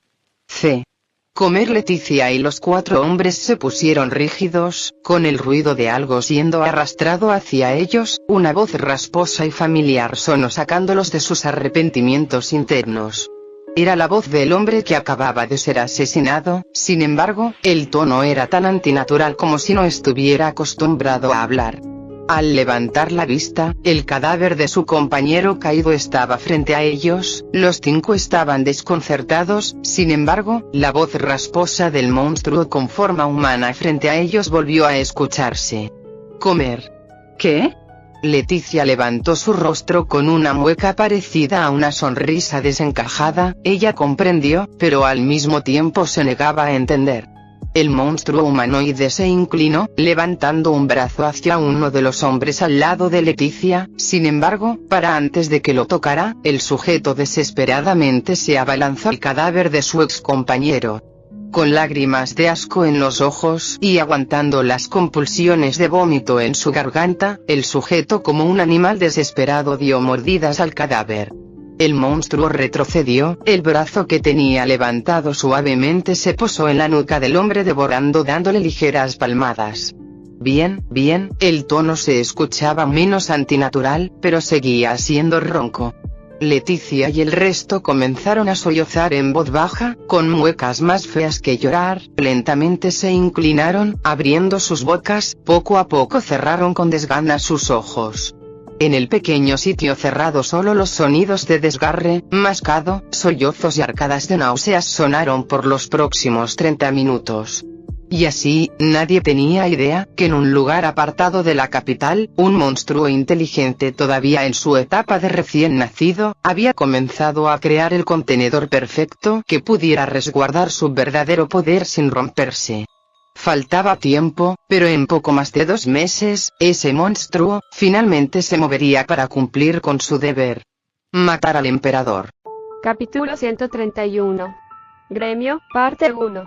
[SPEAKER 3] Comer. Leticia y los 4 hombres se pusieron rígidos, con el ruido de algo siendo arrastrado hacia ellos, una voz rasposa y familiar sonó sacándolos de sus arrepentimientos internos. Era la voz del hombre que acababa de ser asesinado, sin embargo, el tono era tan antinatural como si no estuviera acostumbrado a hablar. Al levantar la vista, el cadáver de su compañero caído estaba frente a ellos, los 5 estaban desconcertados, sin embargo, la voz rasposa del monstruo con forma humana frente a ellos volvió a escucharse. ¿Comer? ¿Qué? Leticia levantó su rostro con una mueca parecida a una sonrisa desencajada, ella comprendió, pero al mismo tiempo se negaba a entender. El monstruo humanoide se inclinó, levantando un brazo hacia uno de los hombres al lado de Leticia, sin embargo, para antes de que lo tocara, el sujeto desesperadamente se abalanzó al cadáver de su ex compañero. Con lágrimas de asco en los ojos y aguantando las compulsiones de vómito en su garganta, el sujeto como un animal desesperado dio mordidas al cadáver. El monstruo retrocedió, el brazo que tenía levantado suavemente se posó en la nuca del hombre devorando dándole ligeras palmadas. Bien, el tono se escuchaba menos antinatural, pero seguía siendo ronco. Leticia y el resto comenzaron a sollozar en voz baja, con muecas más feas que llorar, lentamente se inclinaron, abriendo sus bocas, poco a poco cerraron con desgana sus ojos. En el pequeño sitio cerrado solo los sonidos de desgarre, mascado, sollozos y arcadas de náuseas sonaron por los próximos 30 minutos. Y así, nadie tenía idea, que en un lugar apartado de la capital, un monstruo inteligente todavía en su etapa de recién nacido, había comenzado a crear el contenedor perfecto que pudiera resguardar su verdadero poder sin romperse. Faltaba tiempo, pero en poco más de 2 meses, ese monstruo, finalmente se movería para cumplir con su deber. Matar al emperador.
[SPEAKER 2] Capítulo 131. Gremio, parte 1.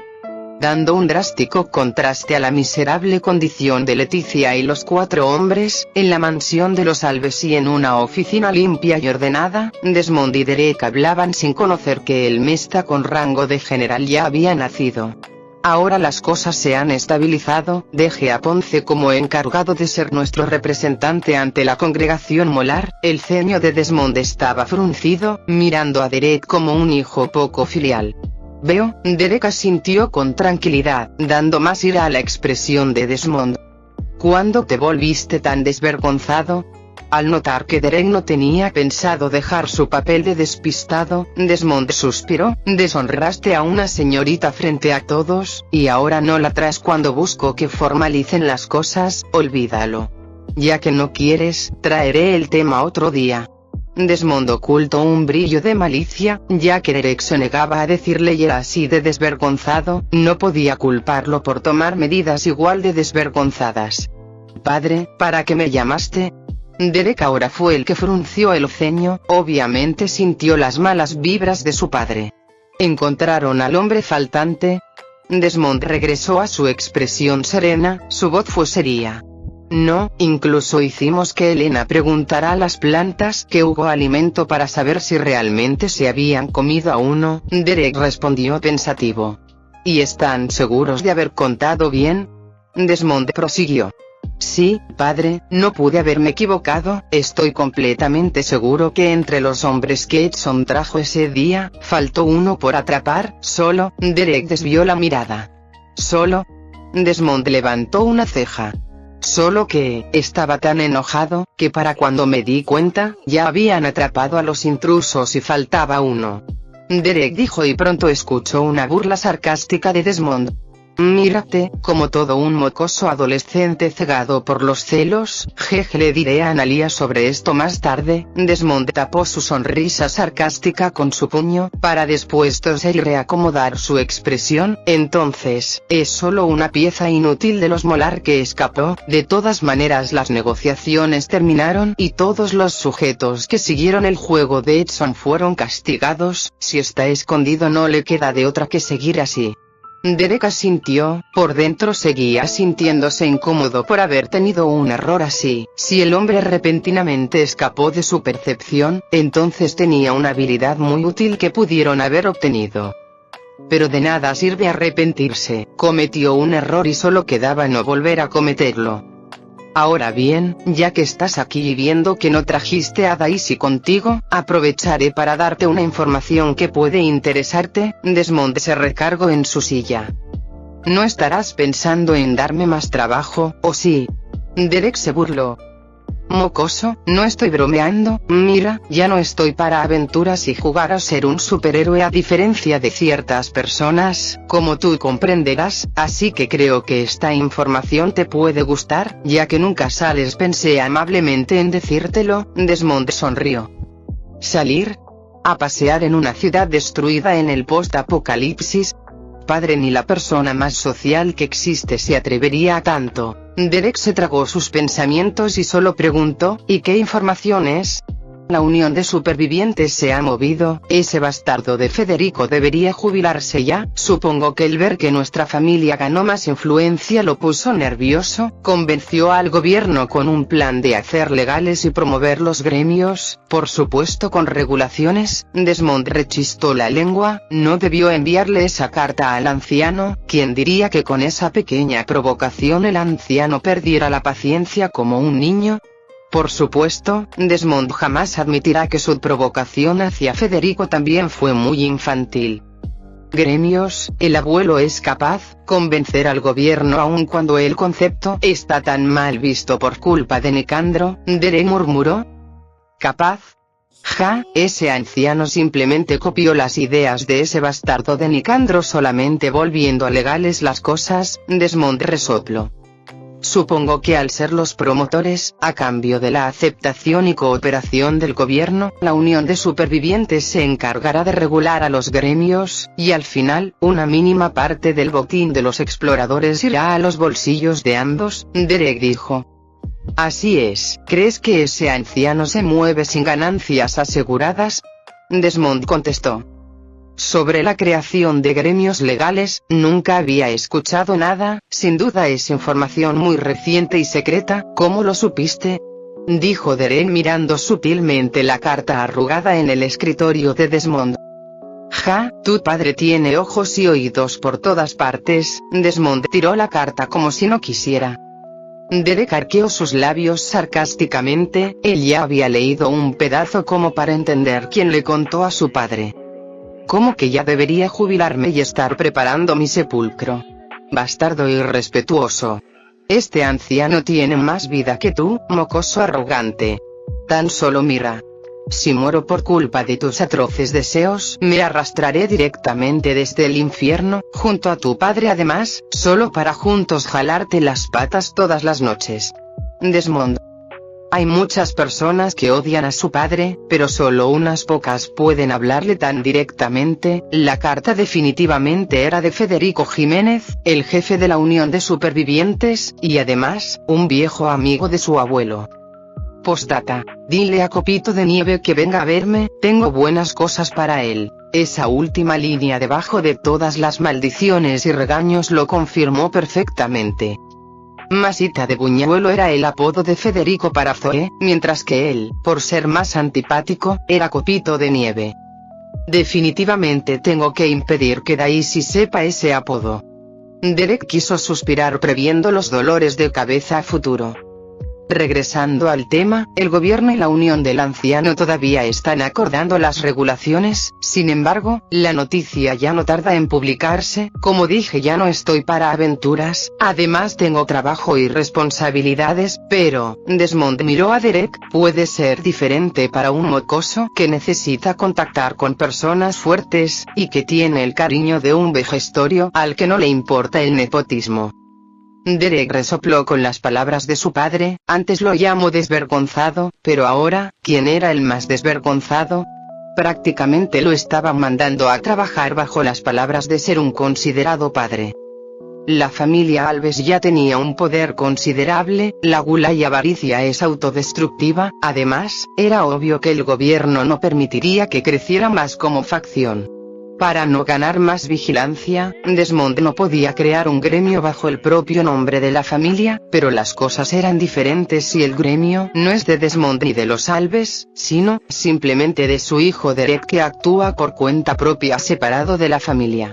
[SPEAKER 3] dando un drástico contraste a la miserable condición de Leticia y los 4 hombres, en la mansión de los Alves y en una oficina limpia y ordenada. Desmond y Derek hablaban sin conocer que el Mesta con rango de general ya había nacido. Ahora las cosas se han estabilizado, deje a Ponce como encargado de ser nuestro representante ante la congregación molar. El ceño de Desmond estaba fruncido, mirando a Derek como un hijo poco filial. Veo, Derek asintió con tranquilidad, dando más ira a la expresión de Desmond. ¿Cuándo te volviste tan desvergonzado? Al notar que Derek no tenía pensado dejar su papel de despistado, Desmond suspiró. Deshonraste a una señorita frente a todos, y ahora no la traes cuando busco que formalicen las cosas. Olvídalo. Ya que no quieres, traeré el tema otro día. Desmond ocultó un brillo de malicia, ya que Derek se negaba a decirle y era así de desvergonzado, no podía culparlo por tomar medidas igual de desvergonzadas. Padre, ¿para qué me llamaste? Derek ahora fue el que frunció el ceño, obviamente sintió las malas vibras de su padre. ¿Encontraron al hombre faltante? Desmond regresó a su expresión serena, su voz fue seria. No, incluso hicimos que Elena preguntara a las plantas que hubo alimento para saber si realmente se habían comido a uno. Derek respondió pensativo. ¿Y están seguros de haber contado bien? Desmond prosiguió. Sí, padre, no pude haberme equivocado. Estoy completamente seguro que entre los hombres que Edson trajo ese día, faltó uno por atrapar. ¿Solo? Derek desvió la mirada. ¿Solo? Desmond levantó una ceja. Solo que, estaba tan enojado, que para cuando me di cuenta, ya habían atrapado a los intrusos y faltaba uno. Derek dijo y pronto escuchó una burla sarcástica de Desmond. Mírate, como todo un mocoso adolescente cegado por los celos. Jeje, le diré a Analia sobre esto más tarde. Desmond tapó su sonrisa sarcástica con su puño, para después toser y reacomodar su expresión. Entonces, es solo una pieza inútil de los Molar que escapó. De todas maneras las negociaciones terminaron y todos los sujetos que siguieron el juego de Edson fueron castigados. Si está escondido no le queda de otra que seguir así. Derek asintió, por dentro seguía sintiéndose incómodo por haber tenido un error así. Si el hombre repentinamente escapó de su percepción, entonces tenía una habilidad muy útil que pudieron haber obtenido. Pero de nada sirve arrepentirse, cometió un error y solo quedaba no volver a cometerlo. Ahora bien, ya que estás aquí y viendo que no trajiste a Daisy contigo, aprovecharé para darte una información que puede interesarte. Desmond se recargó en su silla. ¿No estarás pensando en darme más trabajo, o sí? Derek se burló. Mocoso, no estoy bromeando. Mira, ya no estoy para aventuras y jugar a ser un superhéroe a diferencia de ciertas personas, como tú comprenderás, así que creo que esta información te puede gustar, ya que nunca sales. Pensé amablemente en decírtelo. Desmond sonrió. ¿Salir? ¿A pasear en una ciudad destruida en el post-apocalipsis? Padre, ni la persona más social que existe se atrevería a tanto. Derek se tragó sus pensamientos y solo preguntó, ¿y qué información es? La Unión de Supervivientes se ha movido. Ese bastardo de Federico debería jubilarse ya. Supongo que el ver que nuestra familia ganó más influencia lo puso nervioso. Convenció al gobierno con un plan de hacer legales y promover los gremios, por supuesto con regulaciones. Desmond rechistó la lengua. No debió enviarle esa carta al anciano. ¿Quién diría que con esa pequeña provocación el anciano perdiera la paciencia como un niño? Por supuesto, Desmond jamás admitirá que su provocación hacia Federico también fue muy infantil. Gremios, el abuelo es capaz, convencer al gobierno aun cuando el concepto está tan mal visto por culpa de Nicandro. Derek murmuró. ¿Capaz? Ja, ese anciano simplemente copió las ideas de ese bastardo de Nicandro solamente volviendo a legales las cosas. Desmond resopló. Supongo que al ser los promotores, a cambio de la aceptación y cooperación del gobierno, la Unión de Supervivientes se encargará de regular a los gremios, y al final, una mínima parte del botín de los exploradores irá a los bolsillos de ambos. Derek dijo. Así es. ¿Crees que ese anciano se mueve sin ganancias aseguradas? Desmond contestó. Sobre la creación de gremios legales, nunca había escuchado nada, sin duda es información muy reciente y secreta. ¿Cómo lo supiste?, dijo Derek mirando sutilmente la carta arrugada en el escritorio de Desmond. Ja, tu padre tiene ojos y oídos por todas partes. Desmond tiró la carta como si no quisiera. Derek arqueó sus labios sarcásticamente. Él ya había leído un pedazo como para entender quién le contó a su padre. ¿Cómo que ya debería jubilarme y estar preparando mi sepulcro? Bastardo irrespetuoso. Este anciano tiene más vida que tú, mocoso arrogante. Tan solo mira. Si muero por culpa de tus atroces deseos, me arrastraré directamente desde el infierno, junto a tu padre además, solo para juntos jalarte las patas todas las noches. Desmond. Hay muchas personas que odian a su padre, pero solo unas pocas pueden hablarle tan directamente. La carta definitivamente era de Federico Jiménez, el jefe de la Unión de Supervivientes, y además, un viejo amigo de su abuelo. Postdata. Dile a Copito de Nieve que venga a verme, tengo buenas cosas para él. Esa última línea debajo de todas las maldiciones y regaños lo confirmó perfectamente. Masita de Buñuelo era el apodo de Federico para Zoe, mientras que él, por ser más antipático, era Copito de Nieve. Definitivamente tengo que impedir que Daisy sepa ese apodo. Derek quiso suspirar previendo los dolores de cabeza a futuro. Regresando al tema, el gobierno y la Unión del Anciano todavía están acordando las regulaciones. Sin embargo, la noticia ya no tarda en publicarse. Como dije, ya no estoy para aventuras, además tengo trabajo y responsabilidades. Pero, Desmond miró a Derek, puede ser diferente para un mocoso que necesita contactar con personas fuertes, y que tiene el cariño de un vejestorio al que no le importa el nepotismo. Derek resopló con las palabras de su padre. Antes lo llamó desvergonzado, pero ahora, ¿quién era el más desvergonzado? Prácticamente lo estaba mandando a trabajar bajo las palabras de ser un considerado padre. La familia Alves ya tenía un poder considerable, la gula y avaricia es autodestructiva. Además, era obvio que el gobierno no permitiría que creciera más como facción. Para no ganar más vigilancia, Desmond no podía crear un gremio bajo el propio nombre de la familia, pero las cosas eran diferentes si el gremio no es de Desmond ni de los Alves, sino, simplemente de su hijo Derek, que actúa por cuenta propia separado de la familia.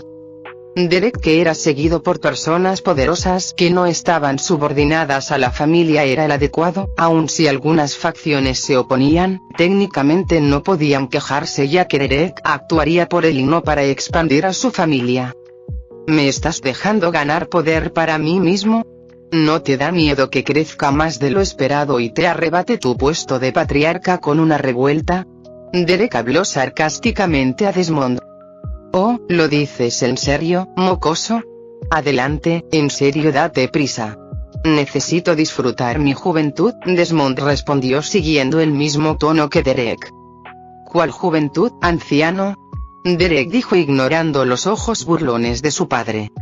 [SPEAKER 3] Derek, que era seguido por personas poderosas que no estaban subordinadas a la familia, era el adecuado. Aun si algunas facciones se oponían, técnicamente no podían quejarse, ya que Derek actuaría por él y no para expandir a su familia. ¿Me estás dejando ganar poder para mí mismo? ¿No te da miedo que crezca más de lo esperado y te arrebate tu puesto de patriarca con una revuelta? Derek habló sarcásticamente a Desmond. Oh, ¿lo dices en serio, mocoso? Adelante, en serio, date prisa. Necesito disfrutar mi juventud. Desmond respondió siguiendo el mismo tono que Derek. ¿Cuál juventud, anciano? Derek dijo ignorando los ojos burlones de su padre.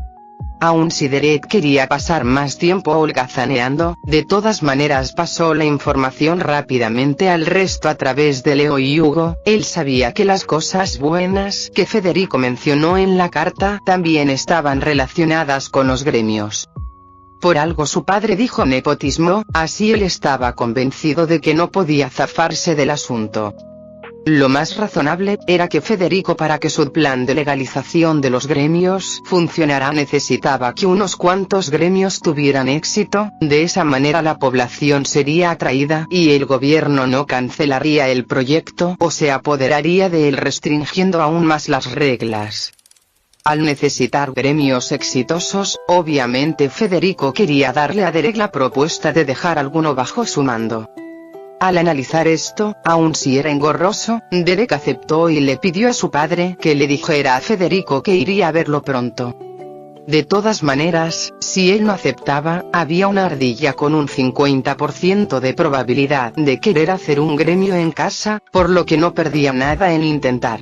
[SPEAKER 3] Aun si Derek quería pasar más tiempo holgazaneando, de todas maneras pasó la información rápidamente al resto a través de Leo y Hugo. Él sabía que las cosas buenas que Federico mencionó en la carta también estaban relacionadas con los gremios. Por algo su padre dijo nepotismo, así él estaba convencido de que no podía zafarse del asunto. Lo más razonable era que Federico, para que su plan de legalización de los gremios funcionara, necesitaba que unos cuantos gremios tuvieran éxito. De esa manera la población sería atraída y el gobierno no cancelaría el proyecto o se apoderaría de él restringiendo aún más las reglas. Al necesitar gremios exitosos, obviamente Federico quería darle a Derek la propuesta de dejar alguno bajo su mando. Al analizar esto, aun si era engorroso, Derek aceptó y le pidió a su padre que le dijera a Federico que iría a verlo pronto. De todas maneras, si él no aceptaba, había una ardilla con un 50% de probabilidad de querer hacer un gremio en casa, por lo que no perdía nada en intentar.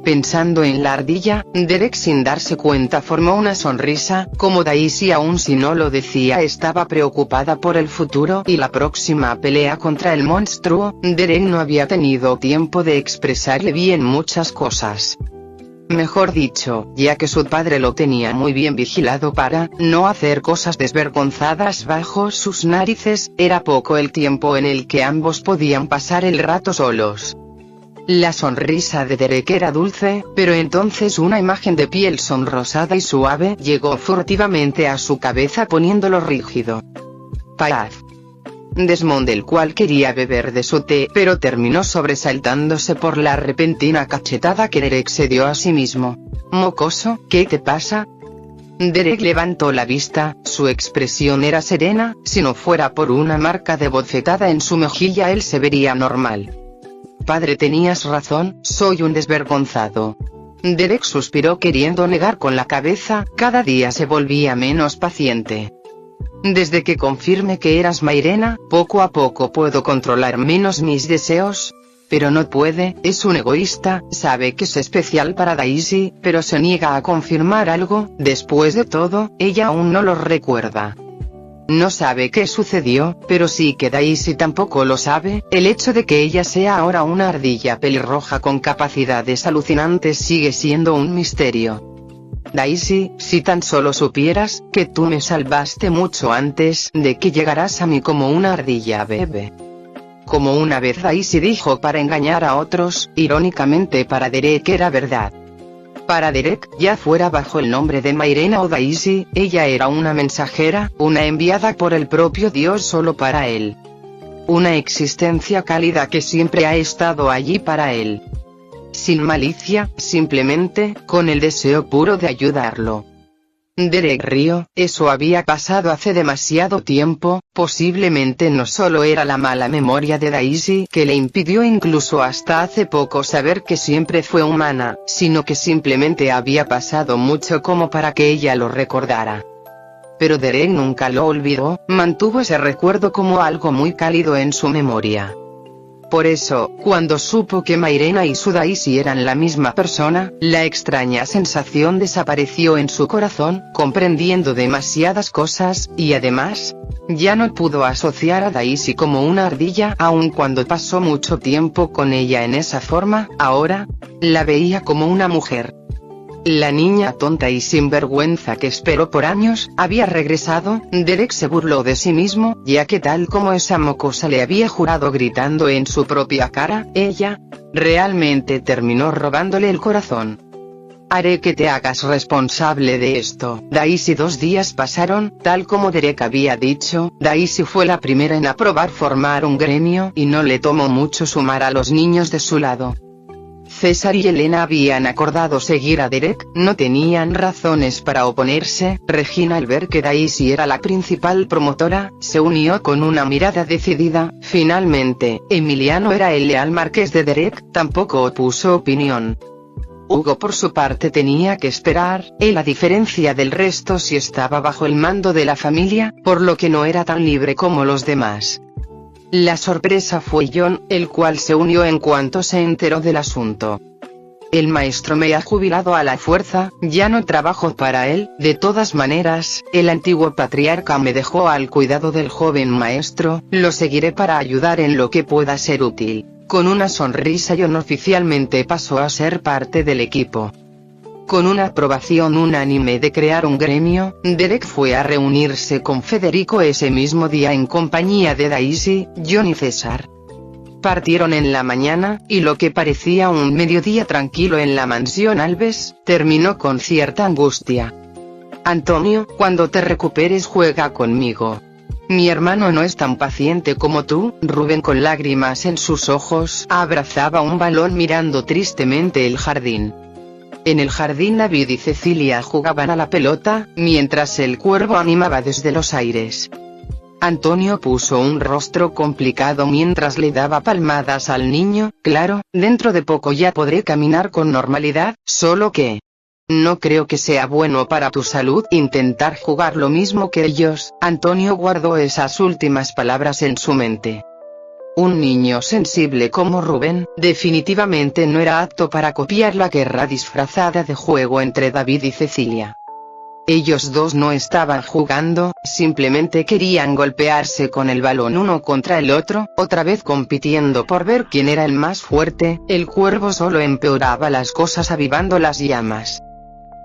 [SPEAKER 3] Pensando en la ardilla, Derek sin darse cuenta formó una sonrisa. Como Daisy, aun si no lo decía, estaba preocupada por el futuro y la próxima pelea contra el monstruo. Derek no había tenido tiempo de expresarle bien muchas cosas. Mejor dicho, ya que su padre lo tenía muy bien vigilado para no hacer cosas desvergonzadas bajo sus narices, era poco el tiempo en el que ambos podían pasar el rato solos. La sonrisa de Derek era dulce, pero entonces una imagen de piel sonrosada y suave llegó furtivamente a su cabeza poniéndolo rígido. Paz. Desmond, el cual quería beber de su té, pero terminó sobresaltándose por la repentina cachetada que Derek se dio a sí mismo. «Mocoso, ¿qué te pasa?» Derek levantó la vista, su expresión era serena, si no fuera por una marca de bofetada en su mejilla él se vería normal. «Padre, tenías razón, soy un desvergonzado». Derek suspiró queriendo negar con la cabeza, cada día se volvía menos paciente. «Desde que confirme que eras Mairena, poco a poco puedo controlar menos mis deseos». Pero no puede, es un egoísta, sabe que es especial para Daisy, pero se niega a confirmar algo, después de todo, ella aún no lo recuerda. No sabe qué sucedió, pero sí que Daisy tampoco lo sabe, el hecho de que ella sea ahora una ardilla pelirroja con capacidades alucinantes sigue siendo un misterio. Daisy, si tan solo supieras, que tú me salvaste mucho antes de que llegaras a mí como una ardilla bebé. Como una vez Daisy dijo para engañar a otros, irónicamente para Derek era verdad. Para Derek, ya fuera bajo el nombre de Mairena o Daisy, ella era una mensajera, una enviada por el propio Dios solo para él. Una existencia cálida que siempre ha estado allí para él. Sin malicia, simplemente, con el deseo puro de ayudarlo. Derek rió, eso había pasado hace demasiado tiempo, posiblemente no solo era la mala memoria de Daisy que le impidió incluso hasta hace poco saber que siempre fue humana, sino que simplemente había pasado mucho como para que ella lo recordara. Pero Derek nunca lo olvidó, mantuvo ese recuerdo como algo muy cálido en su memoria. Por eso, cuando supo que Mairena y su Daisy eran la misma persona, la extraña sensación desapareció en su corazón, comprendiendo demasiadas cosas, y además, ya no pudo asociar a Daisy como una ardilla aun cuando pasó mucho tiempo con ella en esa forma, ahora, la veía como una mujer. La niña tonta y sinvergüenza que esperó por años, había regresado. Derek se burló de sí mismo, ya que tal como esa mocosa le había jurado gritando en su propia cara, ella, realmente terminó robándole el corazón. Haré que te hagas responsable de esto. Daisy. 2 días pasaron, tal como Derek había dicho, Daisy fue la primera en aprobar formar un gremio, y no le tomó mucho sumar a los niños de su lado. César y Elena habían acordado seguir a Derek, no tenían razones para oponerse. Regina, al ver que Daisy era la principal promotora, se unió con una mirada decidida. Finalmente, Emiliano era el leal marqués de Derek, tampoco opuso opinión. Hugo por su parte tenía que esperar, él a diferencia del resto sí estaba bajo el mando de la familia, por lo que no era tan libre como los demás. La sorpresa fue John, el cual se unió en cuanto se enteró del asunto. El maestro me ha jubilado a la fuerza, ya no trabajo para él, de todas maneras, el antiguo patriarca me dejó al cuidado del joven maestro, lo seguiré para ayudar en lo que pueda ser útil. Con una sonrisa John oficialmente pasó a ser parte del equipo. Con una aprobación unánime de crear un gremio, Derek fue a reunirse con Federico ese mismo día en compañía de Daisy, John y César. Partieron en la mañana, y lo que parecía un mediodía tranquilo en la mansión Alves, terminó con cierta angustia. Antonio, cuando te recuperes juega conmigo. Mi hermano no es tan paciente como tú. Rubén, con lágrimas en sus ojos, abrazaba un balón mirando tristemente el jardín. En el jardín David y Cecilia jugaban a la pelota, mientras el cuervo animaba desde los aires. Antonio puso un rostro complicado mientras le daba palmadas al niño. Claro, dentro de poco ya podré caminar con normalidad, solo que... no creo que sea bueno para tu salud intentar jugar lo mismo que ellos. Antonio guardó esas últimas palabras en su mente. Un niño sensible como Rubén, definitivamente no era apto para copiar la guerra disfrazada de juego entre David y Cecilia. Ellos dos no estaban jugando, simplemente querían golpearse con el balón uno contra el otro, otra vez compitiendo por ver quién era el más fuerte. El cuervo solo empeoraba las cosas avivando las llamas.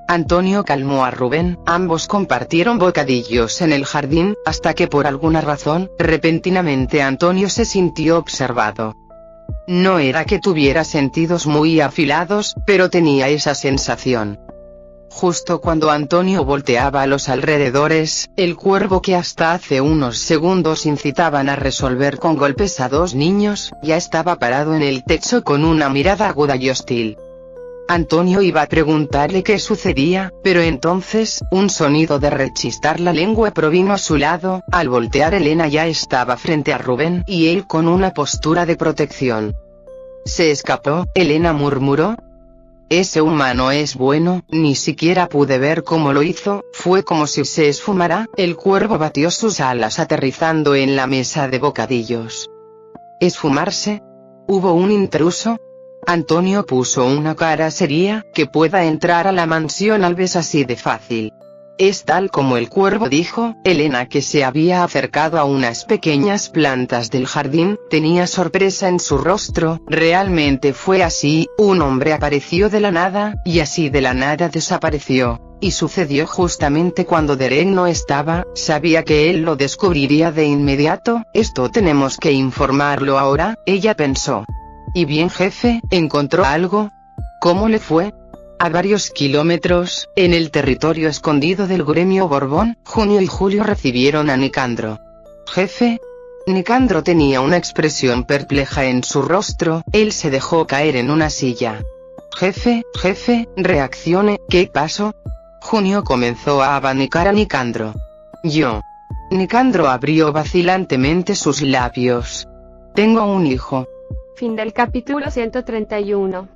[SPEAKER 3] Antonio calmó a Rubén, ambos compartieron bocadillos en el jardín, hasta que por alguna razón, repentinamente Antonio se sintió observado. No era que tuviera sentidos muy afilados, pero tenía esa sensación. Justo cuando Antonio volteaba a los alrededores, el cuervo que hasta hace unos segundos incitaban a resolver con golpes a dos niños, ya estaba parado en el techo con una mirada aguda y hostil. Antonio iba a preguntarle qué sucedía, pero entonces, un sonido de rechistar la lengua provino a su lado. Al voltear, Elena ya estaba frente a Rubén y él con una postura de protección. «Se escapó», Elena murmuró. «Ese humano es bueno», ni siquiera pude ver cómo lo hizo, fue como si se esfumara. El cuervo batió sus alas aterrizando en la mesa de bocadillos. ¿Esfumarse? ¿Hubo un intruso? Antonio puso una cara seria. ¿Que pueda entrar a la mansión Alves así de fácil? Es tal como el cuervo dijo. Elena, que se había acercado a unas pequeñas plantas del jardín, tenía sorpresa en su rostro. Realmente fue así, un hombre apareció de la nada, y así de la nada desapareció. Y sucedió justamente cuando Derek no estaba. Sabía que él lo descubriría de inmediato. Esto tenemos que informarlo ahora, ella pensó. ¿Y bien, jefe, encontró algo? ¿Cómo le fue? A varios kilómetros, en el territorio escondido del gremio Borbón, Junio y Julio recibieron a Nicandro. ¿Jefe? Nicandro tenía una expresión perpleja en su rostro. Él se dejó caer en una silla. Jefe, reaccione, ¿qué pasó? Junio comenzó a abanicar a Nicandro. Yo. Nicandro abrió vacilantemente sus labios. Tengo un hijo.
[SPEAKER 2] Fin del capítulo 131.